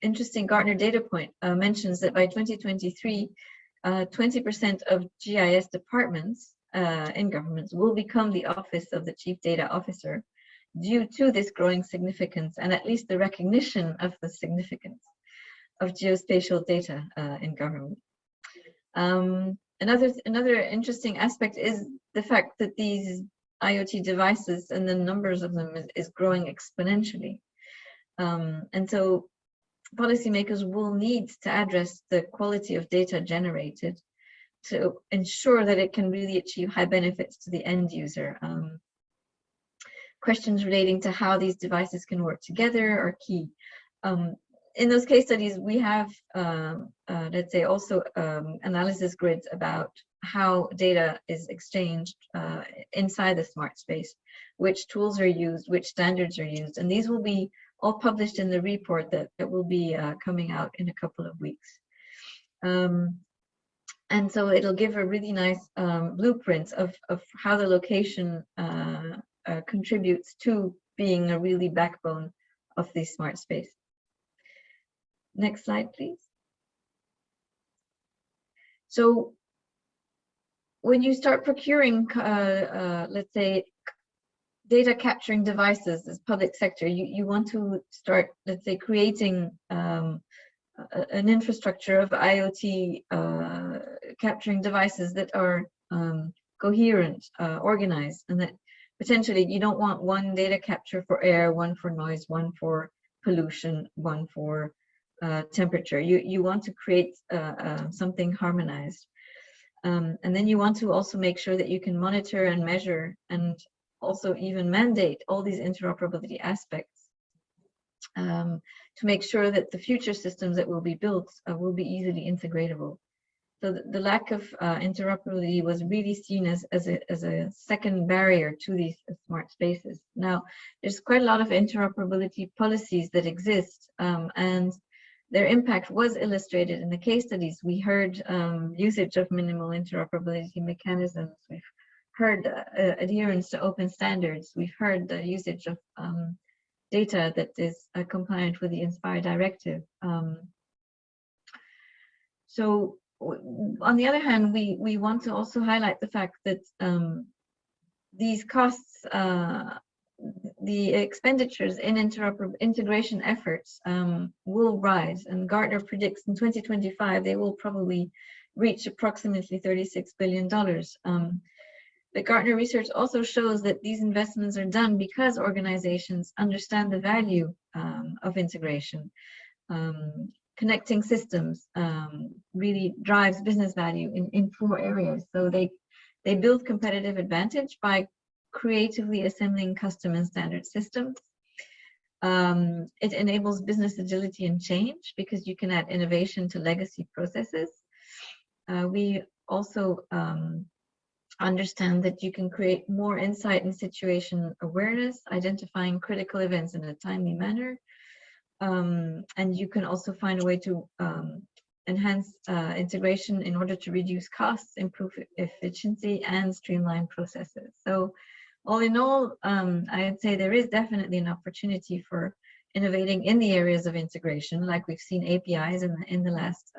interesting Gartner data point mentions that by 2023, 20% of GIS departments in governments will become the office of the Chief Data Officer due to this growing significance and at least the recognition of the significance of geospatial data in government. Another interesting aspect is the fact that these IoT devices and the numbers of them is growing exponentially. And so policymakers will need to address the quality of data generated to ensure that it can really achieve high benefits to the end user. Questions relating to how these devices can work together are key. In those case studies, we have, let's say, also analysis grids about how data is exchanged inside the smart space, which tools are used, which standards are used, and these will be all published in the report that will be coming out in a couple of weeks. And so it'll give a really nice blueprint of how the location contributes to being a really backbone of the smart space. Next slide, please. So when you start procuring, let's say, data capturing devices as public sector, you want to start, let's say, creating an infrastructure of IoT capturing devices that are coherent, organized, and that potentially you don't want one data capture for air, one for noise, one for pollution, one for temperature. You want to create something harmonized. And then you want to also make sure that you can monitor and measure and also even mandate all these interoperability aspects to make sure that the future systems that will be built will be easily integratable. So the lack of interoperability was really seen as a second barrier to these smart spaces. Now, there's quite a lot of interoperability policies that exist, and their impact was illustrated in the case studies. We heard usage of minimal interoperability mechanisms. We've heard adherence to open standards. We've heard the usage of data that is compliant with the INSPIRE directive. So on the other hand, we want to also highlight the fact that these costs, the expenditures in integration efforts will rise, and Gartner predicts in 2025 they will probably reach approximately $36 billion. But Gartner research also shows that these investments are done because organizations understand the value of integration. Connecting systems really drives business value in 4 areas. So they build competitive advantage by creatively assembling custom and standard systems. It enables business agility and change because you can add innovation to legacy processes. We also understand that you can create more insight and situation awareness, identifying critical events in a timely manner. And you can also find a way to enhance integration in order to reduce costs, improve efficiency, and streamline processes. So all in all, I'd say there is definitely an opportunity for innovating in the areas of integration, like we've seen APIs in the last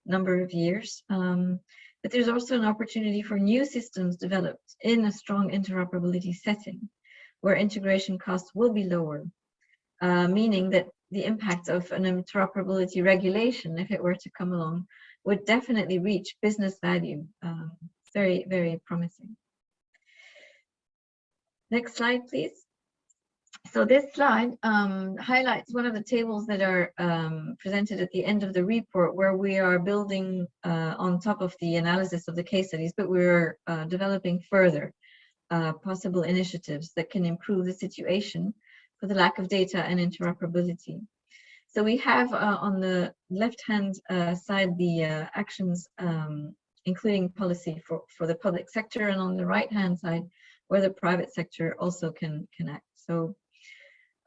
number of years. But there's also an opportunity for new systems developed in a strong interoperability setting, where integration costs will be lower, meaning that the impact of an interoperability regulation, if it were to come along, would definitely reach business value. Very, very promising. Next slide, please. So this slide highlights one of the tables that are presented at the end of the report, where we are building on top of the analysis of the case studies, but we're developing further possible initiatives that can improve the situation for the lack of data and interoperability. So we have on the left-hand side the actions, including policy for the public sector, and on the right-hand side, where the private sector also can act. So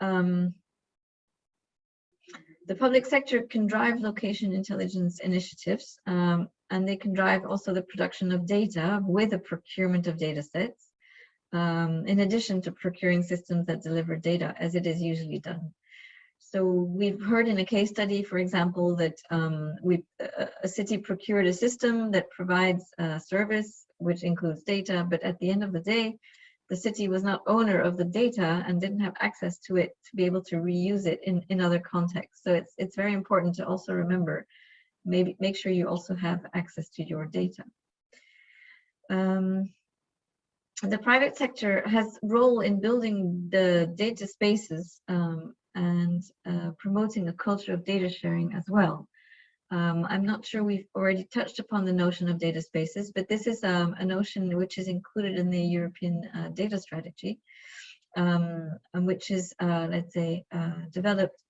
the public sector can drive location intelligence initiatives, and they can drive also the production of data with a procurement of data sets, in addition to procuring systems that deliver data, as it is usually done. So we've heard in a case study, for example, that a city procured a system that provides a service which includes data, but at the end of the day, the city was not owner of the data and didn't have access to it to be able to reuse it in other contexts. So it's very important to also remember, maybe make sure you also have access to your data. The private sector has role in building the data spaces and promoting a culture of data sharing as well. I'm not sure we've already touched upon the notion of data spaces, but this is a notion which is included in the European data strategy, and which is, let's say, developed,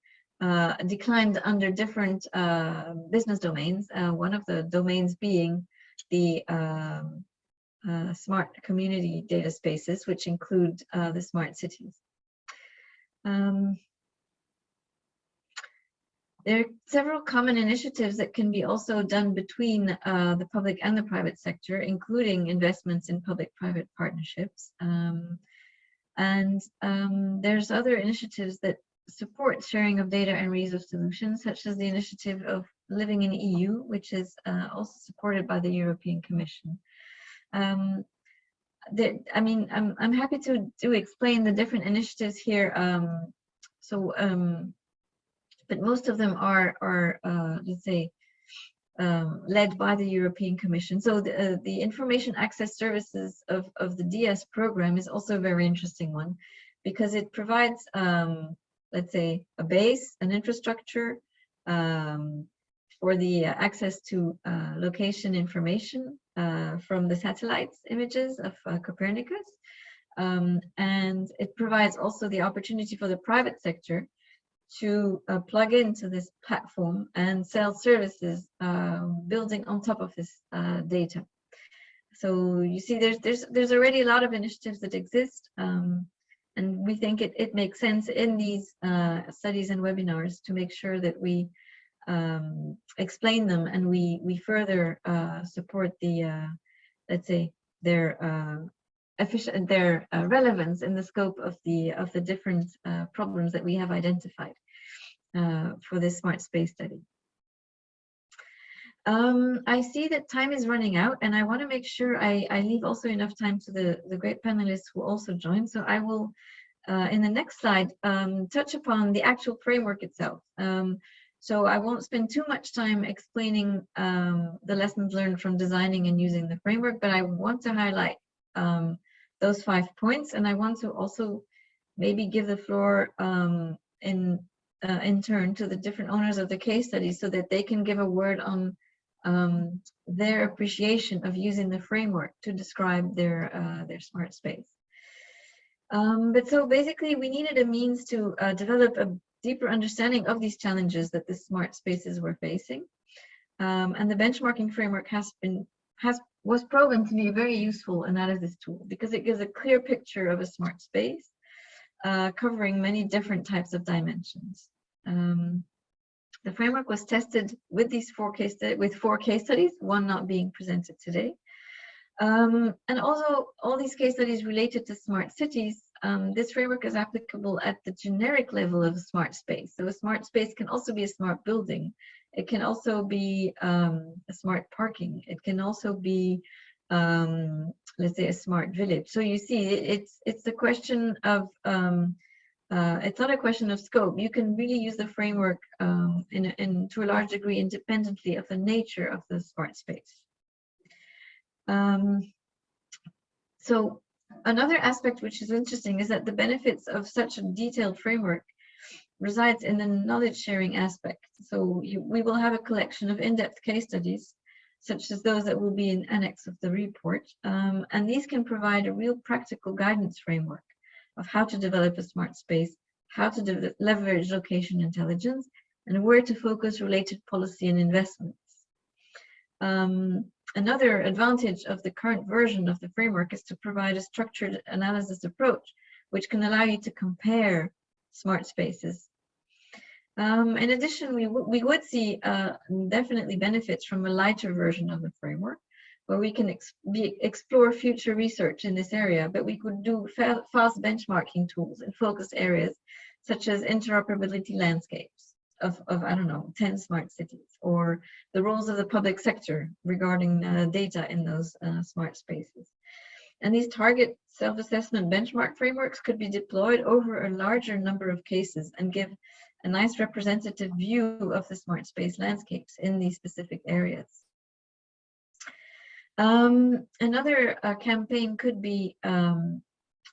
declined under different business domains. One of the domains being the smart community data spaces, which include the smart cities. There are several common initiatives that can be also done between the public and the private sector, including investments in public-private partnerships. There's other initiatives that support sharing of data and reuse solutions, such as the initiative of Living in EU, which is also supported by the European Commission. I'm happy to explain the different initiatives here. But most of them are let's say, led by the European Commission. So the information access services of the DS program is also a very interesting one, because it provides, let's say, a base, an infrastructure for the access to location information from the satellites images of Copernicus. And it provides also the opportunity for the private sector to plug into this platform and sell services building on top of this data. So you see, there's already a lot of initiatives that exist, and we think it makes sense in these studies and webinars to make sure that we explain them and we further support the let's say their relevance in the scope of the different problems that we have identified for this smart space study. I see that time is running out, and I want to make sure I leave also enough time to the great panelists who also joined. So I will, in the next slide, touch upon the actual framework itself. So I won't spend too much time explaining the lessons learned from designing and using the framework, but I want to highlight those 5 points, and I want to also maybe give the floor in turn to the different owners of the case study, so that they can give a word on their appreciation of using the framework to describe their smart space. But so basically, we needed a means to develop a deeper understanding of these challenges that the smart spaces were facing, and the benchmarking framework was proven to be a very useful analysis tool, because it gives a clear picture of a smart space, covering many different types of dimensions. The framework was tested with these 4 case studies, one not being presented today. And also, all these case studies related to smart cities, this framework is applicable at the generic level of a smart space. So a smart space can also be a smart building. It can also be a smart parking. It can also be, let's say, a smart village. So you see, it's a question of, it's not a question of scope. You can really use the framework to a large degree independently of the nature of the smart space. So another aspect which is interesting is that the benefits of such a detailed framework resides in the knowledge sharing aspect. So we will have a collection of in-depth case studies, such as those that will be in annex of the report. And these can provide a real practical guidance framework of how to develop a smart space, how to leverage location intelligence, and where to focus related policy and investments. Another advantage of the current version of the framework is to provide a structured analysis approach, which can allow you to compare smart spaces. In addition, we would see definitely benefits from a lighter version of the framework, where we can explore future research in this area, but we could do fast benchmarking tools in focused areas, such as interoperability landscapes of I don't know, 10 smart cities, or the roles of the public sector regarding data in those smart spaces. And these target self-assessment benchmark frameworks could be deployed over a larger number of cases and give a nice representative view of the smart space landscapes in these specific areas. Another campaign could be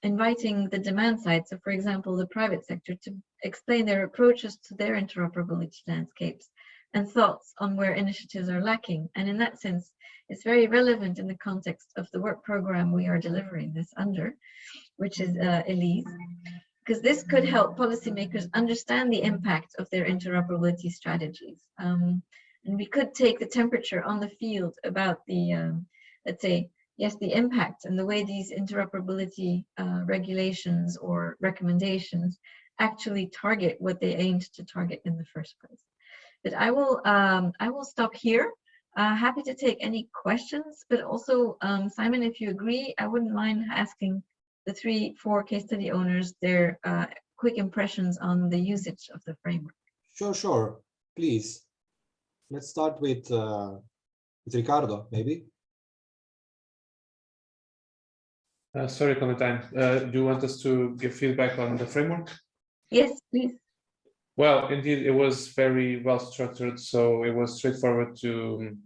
inviting the demand side, so for example, the private sector, to explain their approaches to their interoperability landscapes and thoughts on where initiatives are lacking. And in that sense, it's very relevant in the context of the work program we are delivering this under, which is ELISE, because this could help policymakers understand the impact of their interoperability strategies. And we could take the temperature on the field about the, let's say, yes, the impact and the way these interoperability regulations or recommendations actually target what they aimed to target in the first place. But I will stop here. Happy to take any questions, but also, Simon, if you agree, I wouldn't mind asking the 3-4 case study owners their quick impressions on the usage of the framework. Sure. Please. Let's start with Ricardo, maybe. Sorry, Clementine. Do you want us to give feedback on the framework? Yes, please. Well, indeed, it was very well structured, so it was straightforward to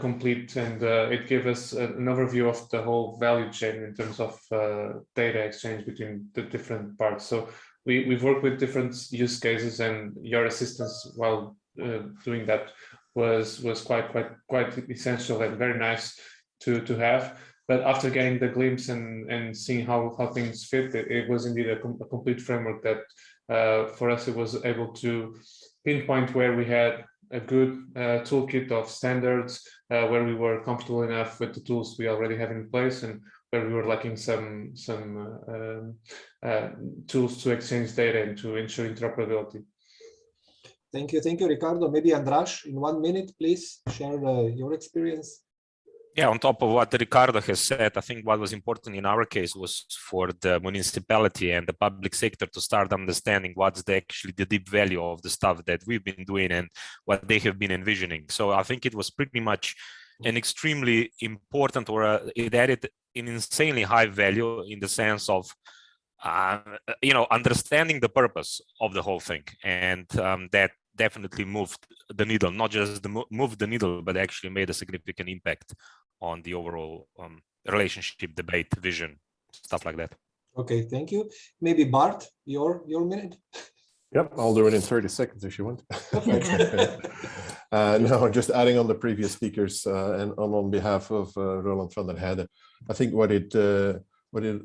complete, and it gave us an overview of the whole value chain in terms of data exchange between the different parts. So we've worked with different use cases, and your assistance while doing that was quite essential and very nice to have. But after getting the glimpse and seeing how things fit, it was indeed a complete framework that for us, it was able to pinpoint where we had a good toolkit of standards, where we were comfortable enough with the tools we already have in place, and where we were lacking some tools to exchange data and to ensure interoperability. Thank you, Ricardo. Maybe Andraz, in 1 minute, please share your experience. Yeah, on top of what Ricardo has said, I think what was important in our case was for the municipality and the public sector to start understanding what's actually the deep value of the stuff that we've been doing and what they have been envisioning. So I think it was pretty much an extremely important, or it added an insanely high value in the sense of, understanding the purpose of the whole thing. And that definitely moved the needle, not just moved the needle, but actually made a significant impact on the overall relationship, debate, vision, stuff like that. Okay, thank you. Maybe Bart, your minute. Yep, I'll do it in 30 seconds if you want. No, just adding on the previous speakers and on behalf of Roland van der Heijden, I think what it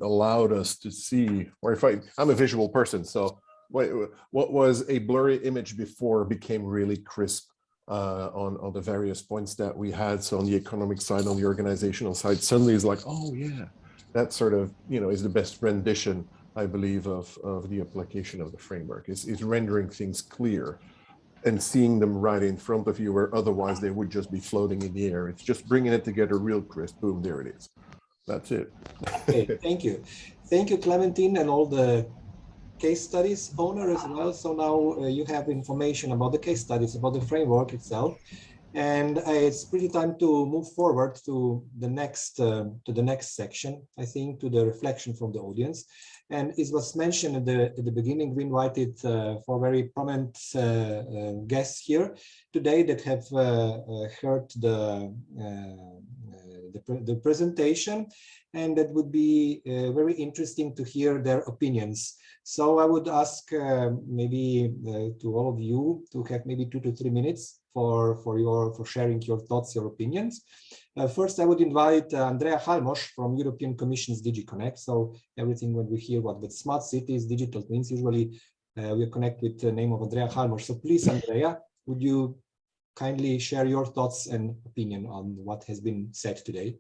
allowed us to see, or I'm a visual person, so what was a blurry image before became really crisp on the various points that we had. So on the economic side, on the organizational side, suddenly it's like, oh yeah, that sort of, is the best rendition, I believe, of the application of the framework, is rendering things clear and seeing them right in front of you, where otherwise they would just be floating in the air. It's just bringing it together real crisp. Boom, there it is. That's it. Okay, thank you. Thank you, Clementine, and all the case studies owner as well. So now you have information about the case studies, about the framework itself, and it's pretty time to move forward to the next section. I think to the reflection from the audience, and it was mentioned at the beginning. We invited four very prominent guests here today that have heard the presentation, and that would be very interesting to hear their opinions. So I would ask maybe to all of you to have maybe 2 to 3 minutes for sharing your thoughts, your opinions. First, I would invite Andrea Halmos from European Commission's DG Connect. So everything when we hear what the smart cities, digital twins, usually we connect with the name of Andrea Halmos. So please, Andrea, would you kindly share your thoughts and opinion on what has been said today?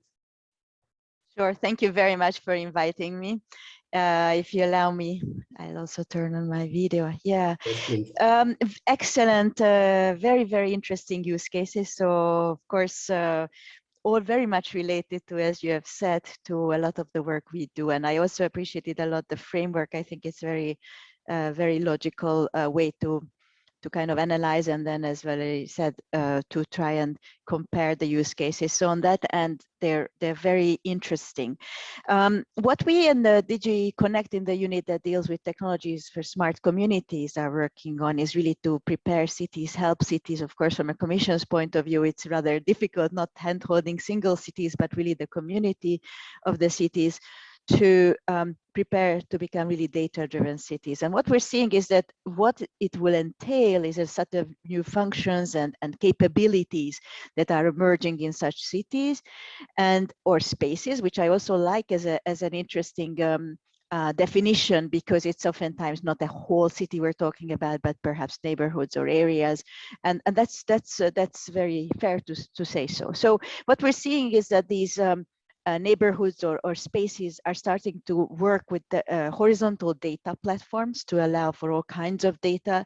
Sure. Thank you very much for inviting me. If you allow me, I'll also turn on my video. Yeah. Yes, excellent. Very, very interesting use cases. So, of course, all very much related to, as you have said, to a lot of the work we do. And I also appreciated a lot the framework. I think it's very very logical way to kind of analyze, and then, as Valerie said, to try and compare the use cases. So on that end, they're very interesting. What we in the DG Connect, in the unit that deals with technologies for smart communities, are working on is really to prepare cities, help cities. Of course, from a Commission's point of view, it's rather difficult, not hand-holding single cities, but really the community of the cities to prepare to become really data-driven cities. And what we're seeing is that what it will entail is a set of new functions and capabilities that are emerging in such cities and or spaces, which I also like as an interesting definition, because it's oftentimes not a whole city we're talking about, but perhaps neighborhoods or areas, and that's very fair to say so. So what we're seeing is that these neighborhoods or spaces are starting to work with the horizontal data platforms to allow for all kinds of data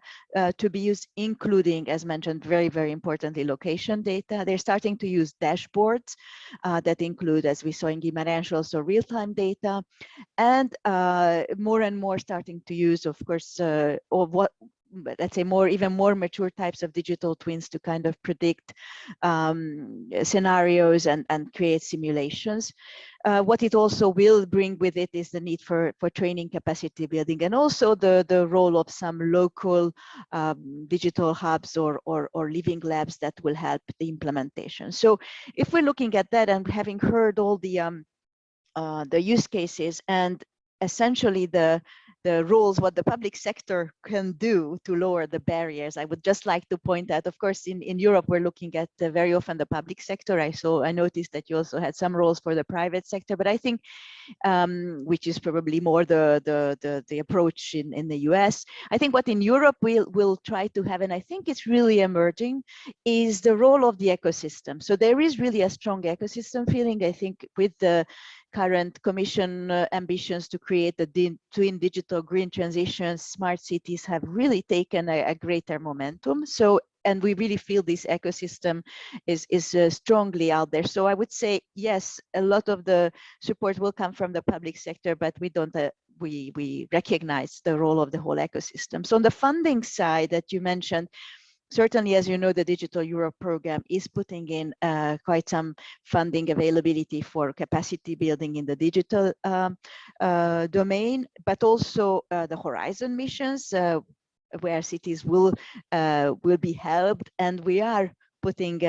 to be used, including, as mentioned, very importantly, location data. They're starting to use dashboards that include, as we saw in Guimaraes, also real-time data, and more and more starting to use, of course, let's say even more mature types of digital twins to kind of predict scenarios and create simulations. What it also will bring with it is the need for training, capacity building, and also the role of some local digital hubs or living labs that will help the implementation. So if we're looking at that and having heard all the use cases and essentially the roles, what the public sector can do to lower the barriers, I would just like to point out, of course, in Europe, we're looking at very often the public sector. I noticed that you also had some roles for the private sector, but I think, which is probably more the approach in the US. I think what in Europe we'll try to have, and I think it's really emerging, is the role of the ecosystem. So there is really a strong ecosystem feeling, I think, with the current Commission ambitions to create the twin digital green transition. Smart cities have really taken a greater momentum. So, and we really feel this ecosystem is strongly out there. So I would say, yes, a lot of the support will come from the public sector, but we don't, we recognize the role of the whole ecosystem. So on the funding side that you mentioned, certainly, as you know, the Digital Europe program is putting in quite some funding availability for capacity building in the digital domain, but also the Horizon missions, where cities will be helped, and we are putting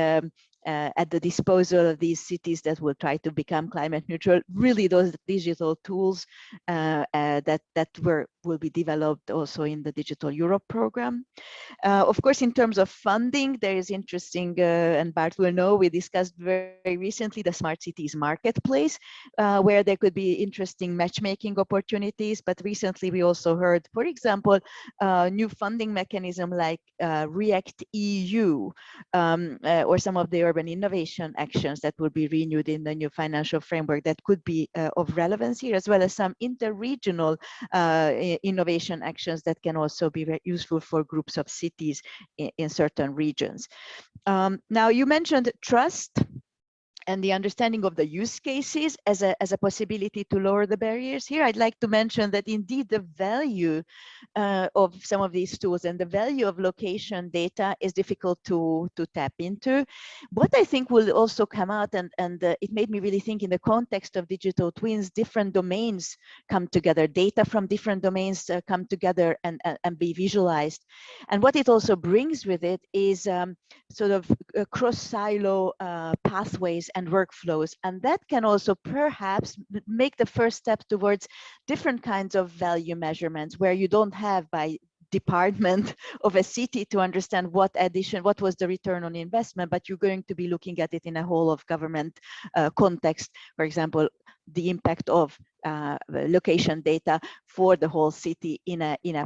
at the disposal of these cities that will try to become climate neutral, really those digital tools that will be developed also in the Digital Europe program. Of course, in terms of funding, there is interesting, and Bart will know, we discussed very recently the Smart Cities Marketplace, where there could be interesting matchmaking opportunities. But recently we also heard, for example, new funding mechanism like React EU, or some of the urban innovation actions that will be renewed in the new financial framework that could be of relevance here, as well as some interregional innovation actions that can also be very useful for groups of cities in certain regions. Now, you mentioned trust and the understanding of the use cases as a possibility to lower the barriers. Here, I'd like to mention that indeed the value of some of these tools and the value of location data is difficult to tap into. What I think will also come out, and it made me really think in the context of digital twins, different domains come together, data from different domains come together and be visualized. And what it also brings with it is sort of cross-silo pathways and workflows, and that can also perhaps make the first step towards different kinds of value measurements, where you don't have by department of a city to understand what was the return on investment, but you're going to be looking at it in a whole of government context. For example, the impact of location data for the whole city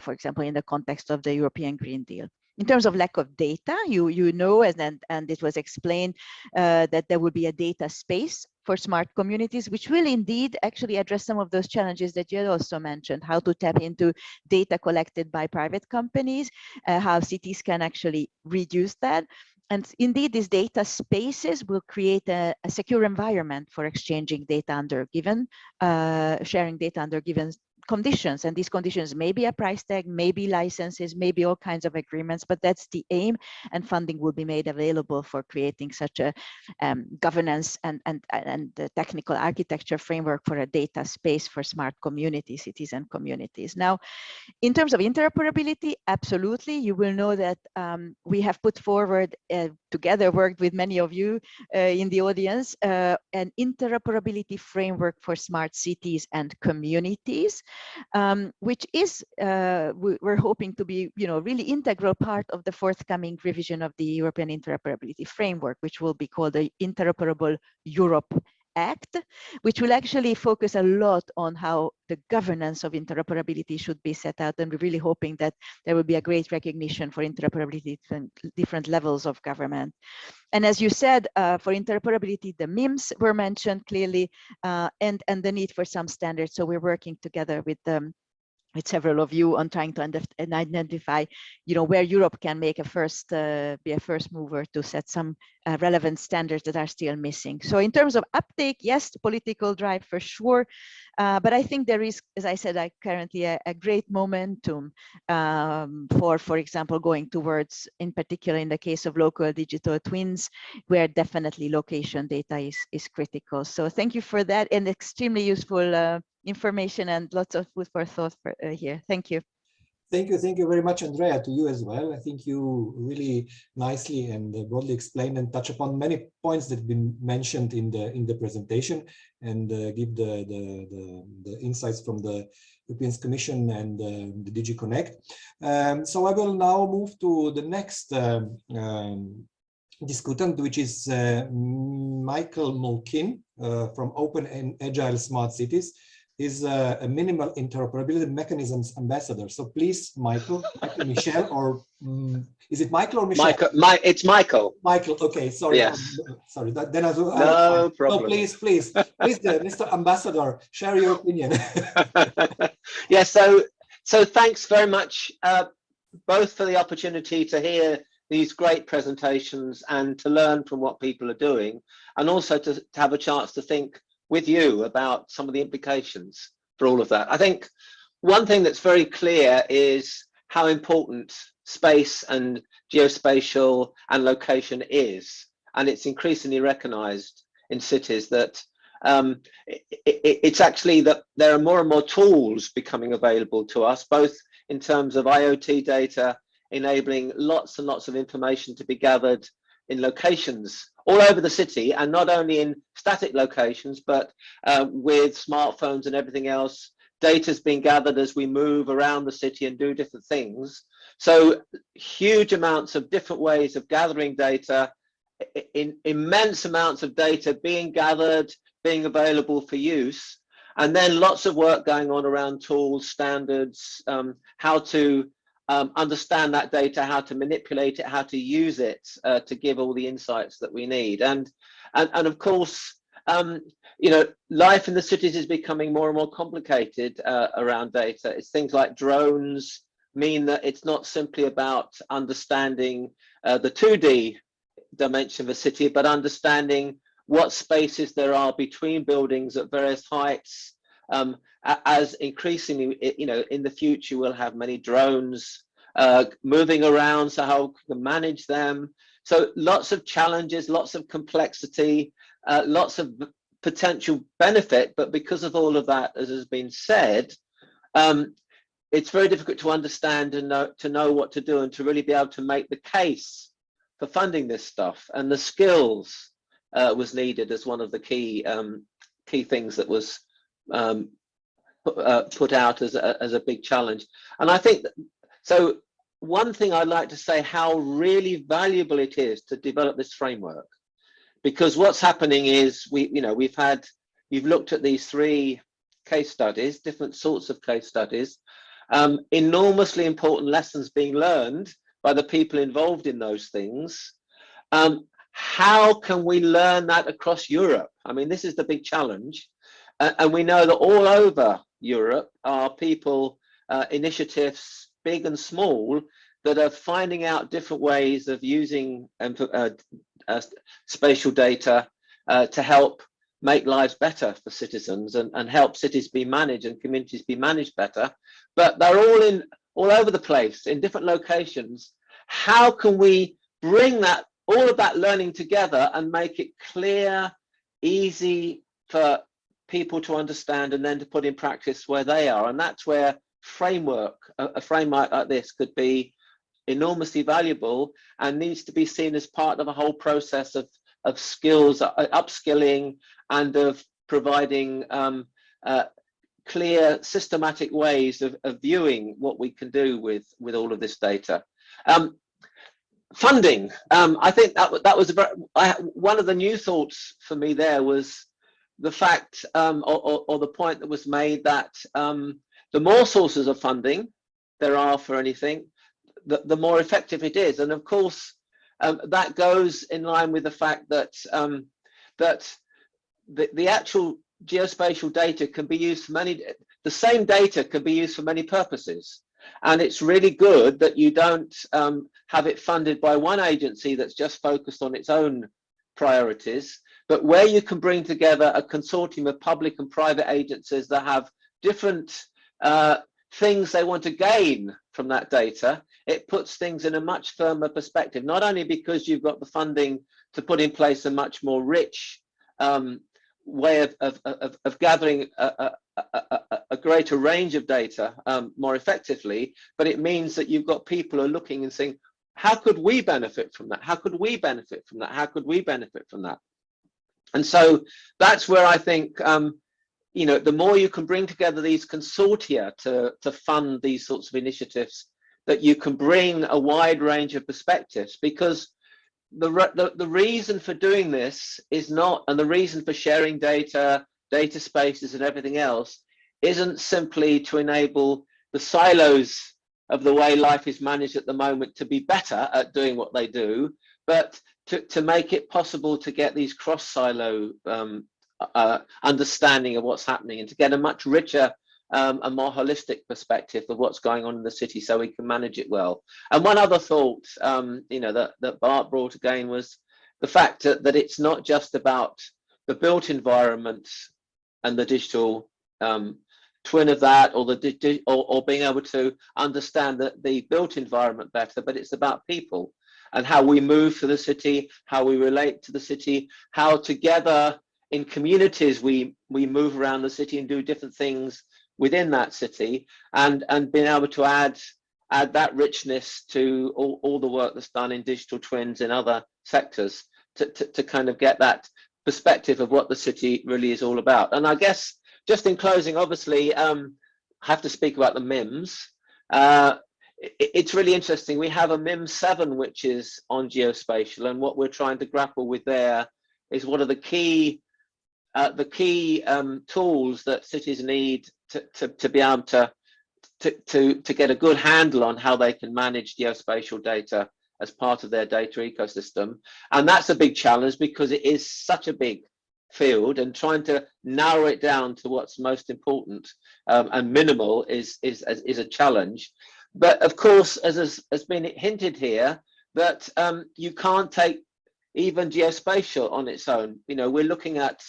for example, in the context of the European Green Deal. In terms of lack of data, you know, and it was explained that there will be a data space for smart communities, which will indeed actually address some of those challenges that you had also mentioned, how to tap into data collected by private companies, how cities can actually reduce that. And indeed, these data spaces will create a secure environment for exchanging data under given, sharing data under given conditions, and these conditions may be a price tag, maybe licenses, maybe all kinds of agreements, but that's the aim, and funding will be made available for creating such a governance and the technical architecture framework for a data space for smart community cities and communities. Now, in terms of interoperability, absolutely, you will know that we have put forward, together worked with many of you in the audience, an interoperability framework for smart cities and communities, which is, we're hoping to be, really integral part of the forthcoming revision of the European Interoperability Framework, which will be called the Interoperable Europe Act, which will actually focus a lot on how the governance of interoperability should be set out. And we're really hoping that there will be a great recognition for interoperability and different levels of government. And as you said, for interoperability, the MIMS were mentioned clearly, and the need for some standards. So we're working together with several of you on trying to identify, where Europe can make be a first mover to set some relevant standards that are still missing. So in terms of uptake, yes, the political drive for sure, but I think there is, as I said, currently a great momentum for example, going towards, in particular in the case of local digital twins, where definitely location data is critical. So thank you for that, and extremely useful information and lots of food for thought here. Thank you. Thank you very much, Andrea, to you as well. I think you really nicely and broadly explained and touch upon many points that have been mentioned in the presentation, and give the insights from the European Commission and the DG Connect. So I will now move to the next discutant, which is Michael Mulkin from Open and Agile Smart Cities. Is a minimal interoperability mechanisms ambassador. So please, Michael, Michelle, or is it Michael or Michelle? It's Michael. Michael, okay, sorry. Yes. Sorry, then I do. No problem. No, please, Mr. Ambassador, share your opinion. Yeah, so thanks very much, both for the opportunity to hear these great presentations and to learn from what people are doing, and also to have a chance to think with you about some of the implications for all of that. I think one thing that's very clear is how important space and geospatial and location is, and it's increasingly recognized in cities that it's actually that there are more and more tools becoming available to us, both in terms of IoT data, enabling lots and lots of information to be gathered in locations all over the city, and not only in static locations, but with smartphones and everything else. Data's being gathered as we move around the city and do different things. So huge amounts of different ways of gathering data, immense amounts of data being gathered, being available for use, and then lots of work going on around tools, standards, how to understand that data, how to manipulate it, how to use it to give all the insights that we need. And of course, life in the cities is becoming more and more complicated around data. It's things like drones mean that it's not simply about understanding the 2D dimension of a city, but understanding what spaces there are between buildings at various heights. As increasingly, in the future, we'll have many drones moving around, so how we can manage them. So lots of challenges, lots of complexity, lots of potential benefit, but because of all of that, as has been said, it's very difficult to understand and to know what to do, and to really be able to make the case for funding this stuff. And the skills was needed as one of the key things that was put out as a big challenge. And I think so. One thing I'd like to say, how really valuable it is to develop this framework, because what's happening is you've looked at these 3 case studies, different sorts of case studies, enormously important lessons being learned by the people involved in those things. How can we learn that across Europe? I mean, this is the big challenge. And we know that all over Europe are people, initiatives, big and small, that are finding out different ways of using spatial data to help make lives better for citizens and help cities be managed and communities be managed better, but they're all over the place in different locations. How can we bring all of that learning together and make it clear, easy for people to understand and then to put in practice where they are? And that's where a framework like this could be enormously valuable and needs to be seen as part of a whole process of skills, upskilling, and of providing clear, systematic ways of viewing what we can do with all of this data. Funding. I think that was one of the new thoughts for me. There was the fact, or the point that was made, that the more sources of funding there are for anything, the more effective it is. And of course, that goes in line with the fact that the actual geospatial data can be used for the same data can be used for many purposes. And it's really good that you don't have it funded by one agency that's just focused on its own priorities, but where you can bring together a consortium of public and private agencies that have different things they want to gain from that data. It puts things in a much firmer perspective, not only because you've got the funding to put in place a much more rich way of gathering a greater range of data more effectively, but it means that you've got people who are looking and saying, how could we benefit from that? How could we benefit from that? How could we benefit from that? And so that's where I think, the more you can bring together these consortia to fund these sorts of initiatives, that you can bring a wide range of perspectives, because the reason for doing this is not, and the reason for sharing data spaces and everything else, isn't simply to enable the silos of the way life is managed at the moment to be better at doing what they do, but to make it possible to get these cross-silo understanding of what's happening, and to get a much richer a more holistic perspective of what's going on in the city, so we can manage it well. And one other thought, that Bart brought again, was the fact that it's not just about the built environment and the digital twin of that, or being able to understand the built environment better, but it's about people and how we move to the city, how we relate to the city, how together in communities we move around the city and do different things within that city, and being able to add that richness to all the work that's done in digital twins in other sectors, to kind of get that perspective of what the city really is all about. And I guess just in closing, obviously, I have to speak about the MIMS. It's really interesting. We have a MIM 7 which is on geospatial, and what we're trying to grapple with there is what are the key tools that cities need to be able to get a good handle on how they can manage geospatial data as part of their data ecosystem. And that's a big challenge, because it is such a big field, and trying to narrow it down to what's most important and minimal is a challenge. But of course, as has been hinted here, that you can't take even geospatial on its own. We're looking at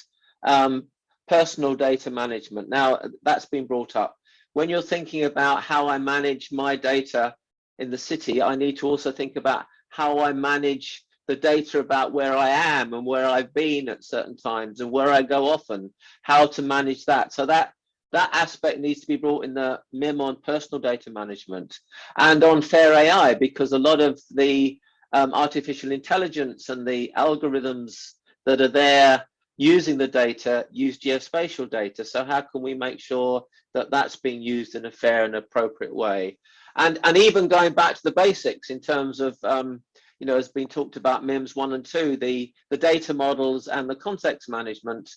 personal data management. Now, that's been brought up. When you're thinking about how I manage my data in the city, I need to also think about how I manage the data about where I am and where I've been at certain times and where I go often, how to manage that. So that aspect needs to be brought in the MIM on personal data management, and on fair AI, because a lot of the artificial intelligence and the algorithms that are there using the data use geospatial data. So how can we make sure that that's being used in a fair and appropriate way? And even going back to the basics in terms of, has been talked about MIMS 1 and 2, the data models and the context management.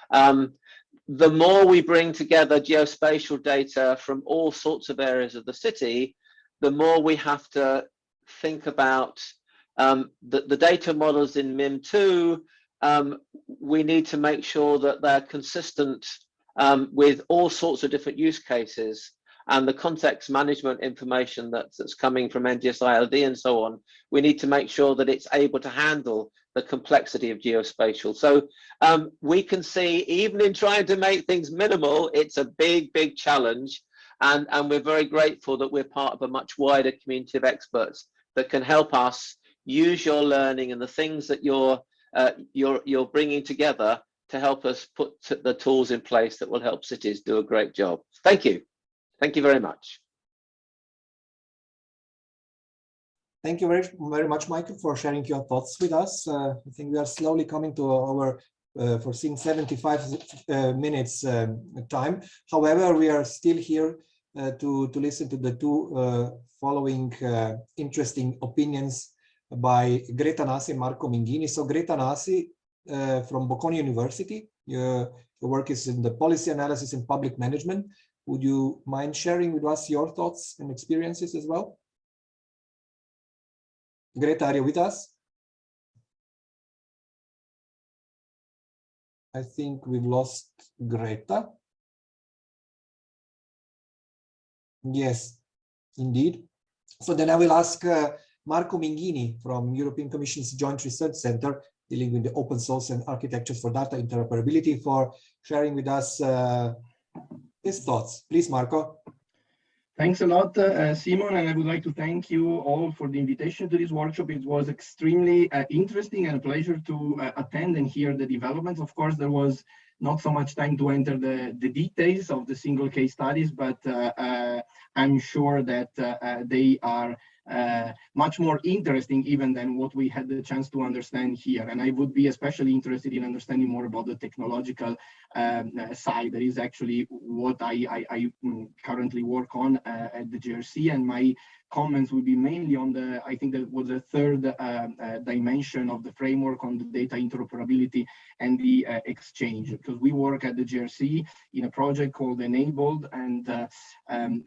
The more we bring together geospatial data from all sorts of areas of the city, the more we have to think about the data models in MIM 2. We need to make sure that they're consistent with all sorts of different use cases, and the context management information that's coming from NGS-ILD and so on, we need to make sure that it's able to handle the complexity of geospatial. So we can see, even in trying to make things minimal, it's a big, big challenge. And we're very grateful that we're part of a much wider community of experts that can help us use your learning and the things that you're bringing together to help us put the tools in place that will help cities do a great job. Thank you. Thank you very much. Thank you very much, Michael, for sharing your thoughts with us. I think we are slowly coming to our foreseen 75 minutes time. However, we are still here to listen to the two following interesting opinions by Greta Nasi and Marco Minghini. So Greta Nasi from Bocconi University, your work is in the policy analysis and public management. Would you mind sharing with us your thoughts and experiences as well? Greta, are you with us? I think we've lost Greta. Yes, indeed. So then I will ask Marco Minghini from European Commission's Joint Research Center dealing with the open source and architectures for data interoperability for sharing with us his thoughts. Please, Marco. Thanks a lot, Simon, and I would like to thank you all for the invitation to this workshop. It was extremely interesting and a pleasure to attend and hear the developments. Of course, there was not so much time to enter the details of the single case studies, but I'm sure that they are much more interesting even than what we had the chance to understand here. And I would be especially interested in understanding more about the technological side. That is actually what I currently work on at the JRC, and my comments will be mainly on the, I think that was the third dimension of the framework on the data interoperability and the exchange, because we work at the JRC in a project called Enabled, and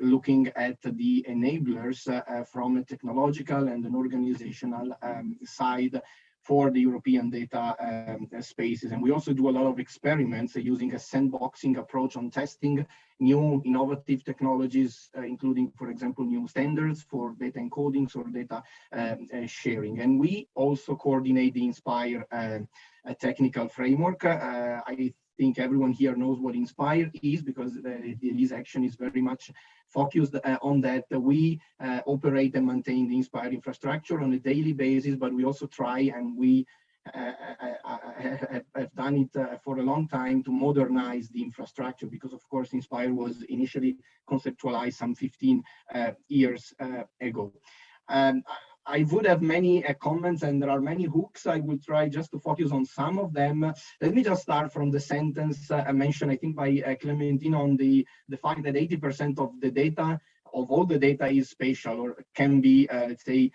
looking at the enablers from a technological and an organizational side for the European data spaces. And we also do a lot of experiments using a sandboxing approach on testing new innovative technologies, including, for example, new standards for data encodings or data sharing. And we also coordinate the INSPIRE technical framework. I think everyone here knows what INSPIRE is, because the ELISE action is very much focused on that. We operate and maintain the INSPIRE infrastructure on a daily basis, but we also try, and we have done it for a long time, to modernize the infrastructure, because of course INSPIRE was initially conceptualized some 15 years ago. I would have many comments, and there are many hooks. I will try just to focus on some of them. Let me just start from the sentence mentioned, I think, by Clementine on the fact that 80% of the data, of all the data, is spatial or can be, let's say,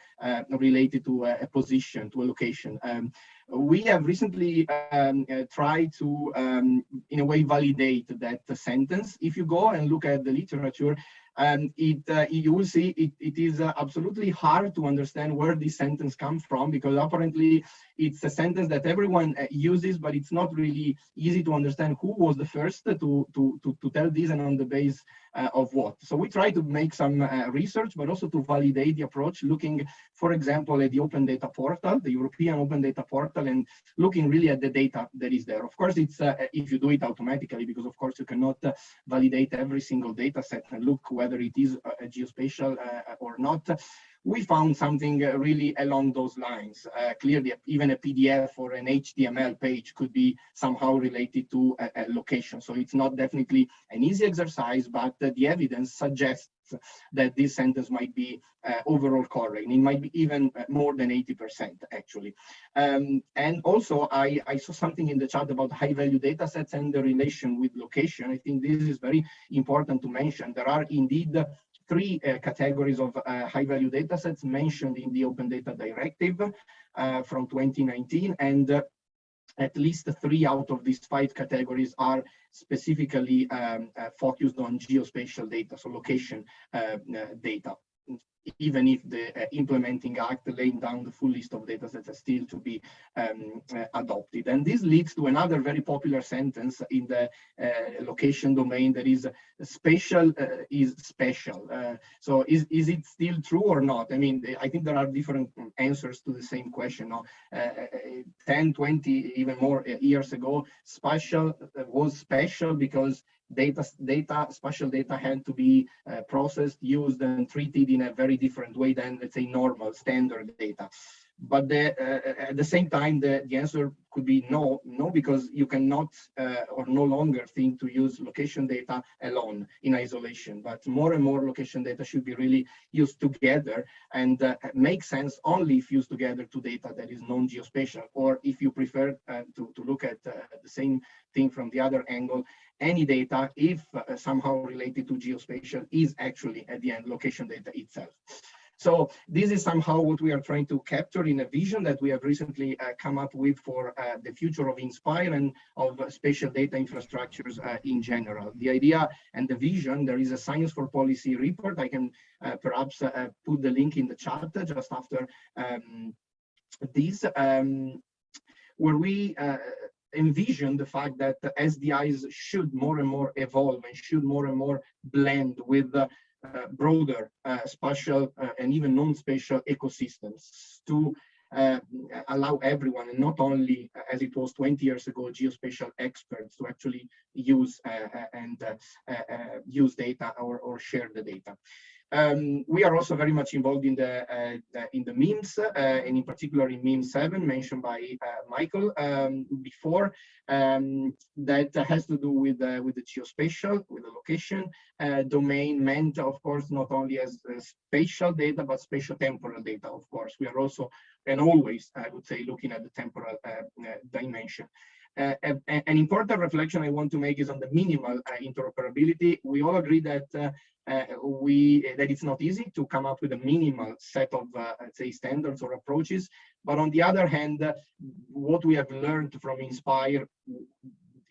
related to a position, to a location. We have recently tried to, in a way, validate that sentence. If you go and look at the literature, you will see it is absolutely hard to understand where this sentence comes from, because apparently it's a sentence that everyone uses, but it's not really easy to understand who was the first to tell this and on the base of what. So we try to make some research, but also to validate the approach, looking, for example, at the Open Data Portal, the European Open Data Portal, and looking really at the data that is there. Of course, it's if you do it automatically, because of course you cannot validate every single data set and look whether it is a geospatial or not. We found something really along those lines. Clearly, even a PDF or an HTML page could be somehow related to a location. So it's not definitely an easy exercise, but the evidence suggests that this sentence might be overall correct. It might be even more than 80%, actually. And also, I saw something in the chat about high-value data sets and the relation with location. I think this is very important to mention. There are indeed three categories of high-value data sets mentioned in the Open Data Directive from 2019, and at least 3 out of these 5 categories are specifically focused on geospatial data, so location data. even if the implementing act laying down the full list of datasets are still to be adopted. And this leads to another very popular sentence in the location domain, that is spatial is special. So is it still true or not? I mean, I think there are different answers to the same question. 10, 20, even more years ago, spatial was special because spatial data had to be processed, used, and treated in a very different way than, let's say, normal standard data. But at the same time, the answer could be no, because you cannot or no longer think to use location data alone in isolation. But more and more location data should be really used together, and make sense only if used together to data that is non-geospatial, or if you prefer to look at the same thing from the other angle, any data, if somehow related to geospatial, is actually at the end location data itself. So this is somehow what we are trying to capture in a vision that we have recently come up with for the future of INSPIRE and of spatial data infrastructures in general. The idea and the vision, there is a Science for Policy report. I can perhaps put the link in the chat just after this, where we envision the fact that the SDIs should more and more evolve and should more and more blend with broader spatial and even non-spatial ecosystems to allow everyone, and not only as it was 20 years ago, geospatial experts, to actually use and use data or share the data. We are also very much involved in the memes, and in particular in meme 7 mentioned by Michael before, that has to do with the geospatial, with the location domain, meant, of course, not only as spatial data, but spatial temporal data. Of course, we are also and always, I would say, looking at the temporal dimension. An important reflection I want to make is on the minimal interoperability. We all agree that that it's not easy to come up with a minimal set of, let's say, standards or approaches. But on the other hand, what we have learned from INSPIRE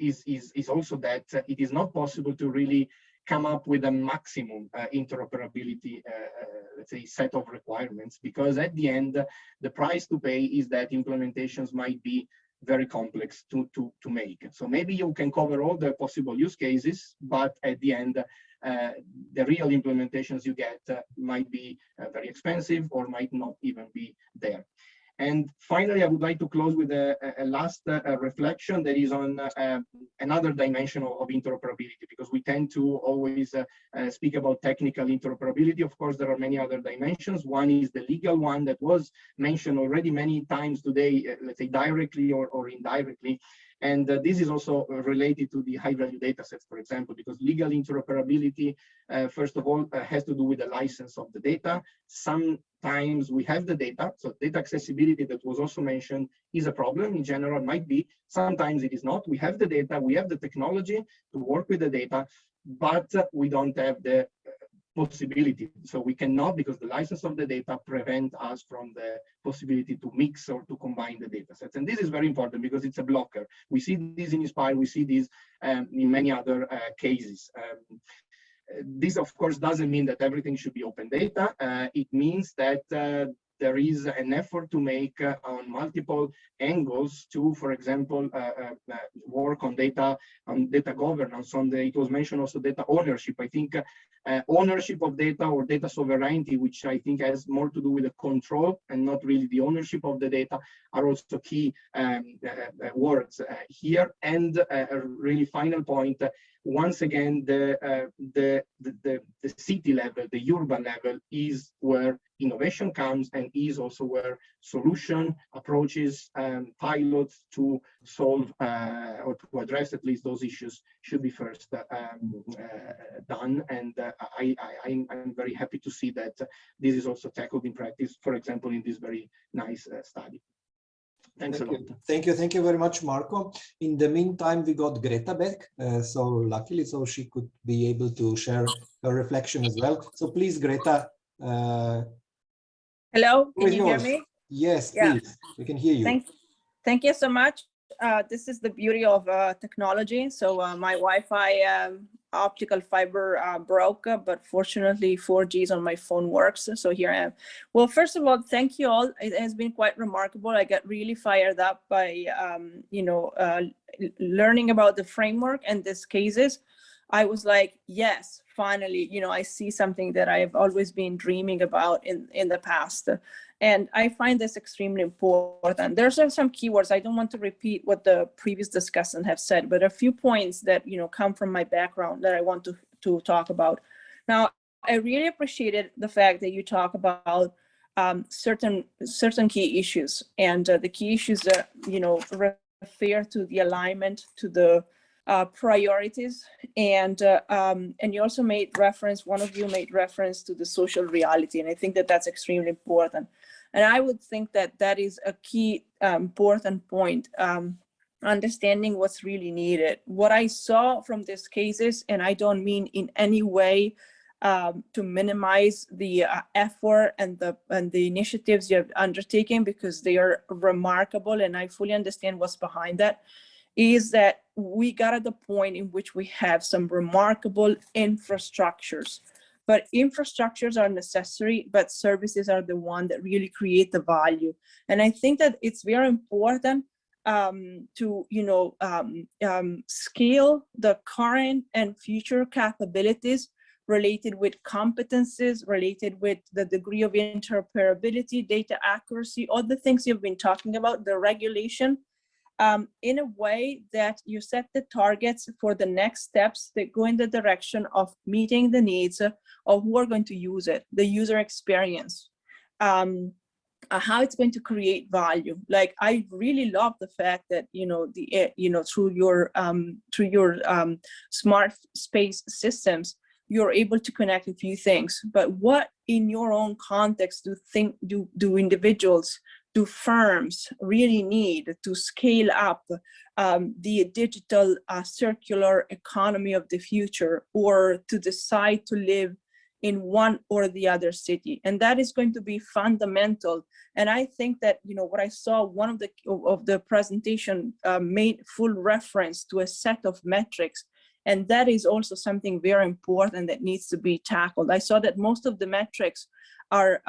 is also that it is not possible to really come up with a maximum interoperability, let's say, set of requirements, because at the end, the price to pay is that implementations might be very complex to make. So maybe you can cover all the possible use cases, but at the end, the real implementations you get might be very expensive or might not even be there. And finally, I would like to close with a last reflection that is on another dimension of interoperability, because we tend to always speak about technical interoperability. Of course, there are many other dimensions. One is the legal one that was mentioned already many times today, let's say directly or indirectly. And this is also related to the high-value datasets, for example, because legal interoperability, first of all, has to do with the license of the data. Sometimes we have the data, so data accessibility that was also mentioned is a problem. In general, might be. Sometimes it is not. We have the data, we have the technology to work with the data, but we don't have the possibility. So we cannot, because the license of the data prevent us from the possibility to mix or to combine the data sets. And this is very important because it's a blocker. We see this in INSPIRE, we see this in many other cases. This, of course, doesn't mean that everything should be open data. It means that there is an effort to make on multiple angles to, for example, work on data governance. It was mentioned also data ownership. I think ownership of data or data sovereignty, which I think has more to do with the control and not really the ownership of the data, are also key words here. And a really final point, once again, the city level, the urban level is where innovation comes, and is also where solution approaches, pilots to solve or to address at least those issues should be first done. And I'm very happy to see that this is also tackled in practice, for example, in this very nice study. Thanks a lot. Thank you very much, Marco. In the meantime, we got Greta back, so luckily, so she could be able to share her reflection as well. So please, Greta. Hello, can you hear me? Yes, please. We can hear you. Thank you so much. this is the beauty of technology. So my Wi-Fi optical fiber broke, but fortunately 4G on my phone works. So here I am. Well, first of all, thank you all. It has been quite remarkable. I got really fired up by, learning about the framework and these cases. I was like, yes, finally, I see something that I've always been dreaming about in the past. And I find this extremely important. There's some keywords. I don't want to repeat what the previous discussants have said, but a few points that, come from my background that I want to talk about. Now, I really appreciated the fact that you talk about certain key issues, and the key issues that, refer to the alignment, to the priorities, and you also made reference, one of you made reference to the social reality, and I think that that's extremely important. And I would think that that is a key important point, understanding what's really needed. What I saw from these cases, and I don't mean in any way to minimize the effort and the initiatives you have undertaken, because they are remarkable, and I fully understand what's behind that, is that we got at the point in which we have some remarkable infrastructures. But infrastructures are necessary, but services are the one that really create the value. And I think that it's very important to scale the current and future capabilities related with competencies, related with the degree of interoperability, data accuracy, all the things you've been talking about, the regulation, in a way that you set the targets for the next steps that go in the direction of meeting the needs of who are going to use it, the user experience, how it's going to create value. Like, I really love the fact that through your smart space systems, you're able to connect a few things. But what in your own context do individuals, do firms really need to scale up the digital circular economy of the future, or to decide to live in one or the other city? And that is going to be fundamental. And I think that, what I saw, one of the presentation made full reference to a set of metrics. And that is also something very important that needs to be tackled. I saw that most of the metrics are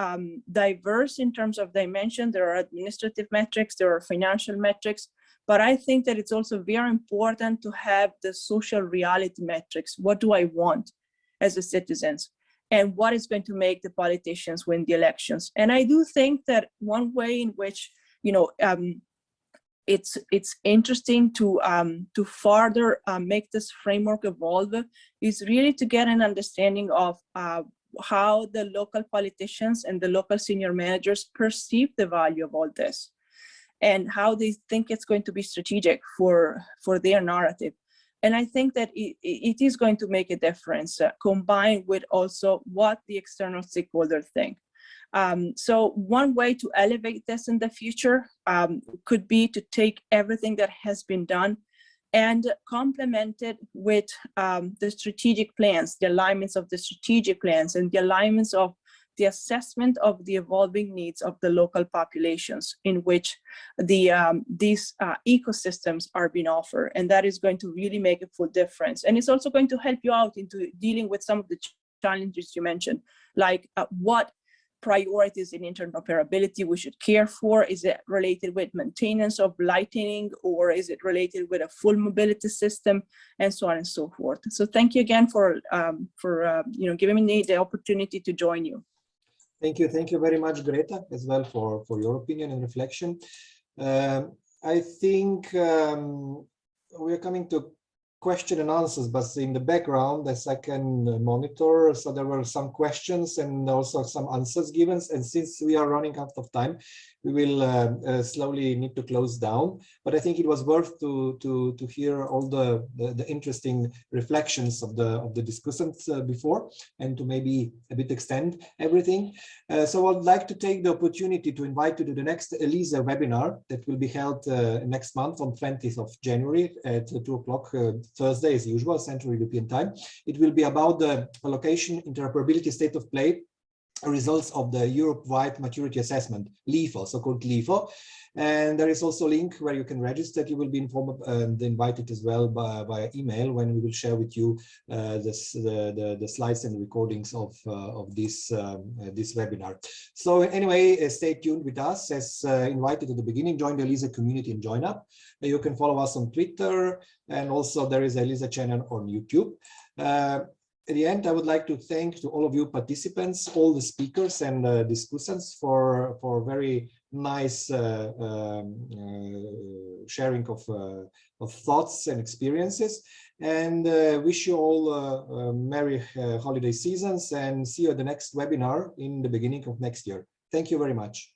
diverse in terms of dimension. There are administrative metrics, there are financial metrics, but I think that it's also very important to have the social reality metrics. What do I want as a citizen? And what is going to make the politicians win the elections? And I do think that one way in which, it's interesting to further make this framework evolve is really to get an understanding of how the local politicians and the local senior managers perceive the value of all this, and how they think it's going to be strategic for their narrative. And I think that it is going to make a difference, combined with also what the external stakeholders think. So one way to elevate this in the future could be to take everything that has been done and complement it with the strategic plans, the alignments of the strategic plans, and the alignments of the assessment of the evolving needs of the local populations in which these ecosystems are being offered. And that is going to really make a full difference. And it's also going to help you out into dealing with some of the challenges you mentioned, like what priorities in interoperability we should care for. Is it related with maintenance of lighting, or is it related with a full mobility system, and so on and so forth. So thank you again for giving me the opportunity to join you. Thank you very much, Greta, as well for your opinion and reflection. I think we are coming to question and answers, but in the background, as I can monitor, so there were some questions and also some answers given. And since we are running out of time, we will slowly need to close down. But I think it was worth to hear all the interesting reflections of the discussants before, and to maybe a bit extend everything. So I'd like to take the opportunity to invite you to the next ELISE webinar that will be held next month on 20th of January at 2 o'clock Thursday, as usual, Central European Time. It will be about the allocation interoperability state of play results of the Europe-wide maturity assessment, LIFO, so-called LIFO. And there is also a link where you can register. You will be informed and invited as well by email when we will share with you the slides and recordings of this webinar. So anyway, stay tuned with us. As invited at the beginning, join the ELISE community and join up. You can follow us on Twitter, and also there is a ELISE channel on YouTube. At the end, I would like to thank to all of you participants, all the speakers and discussants for very nice sharing of thoughts and experiences, and wish you all merry holiday seasons, and see you at the next webinar in the beginning of next year. Thank you very much.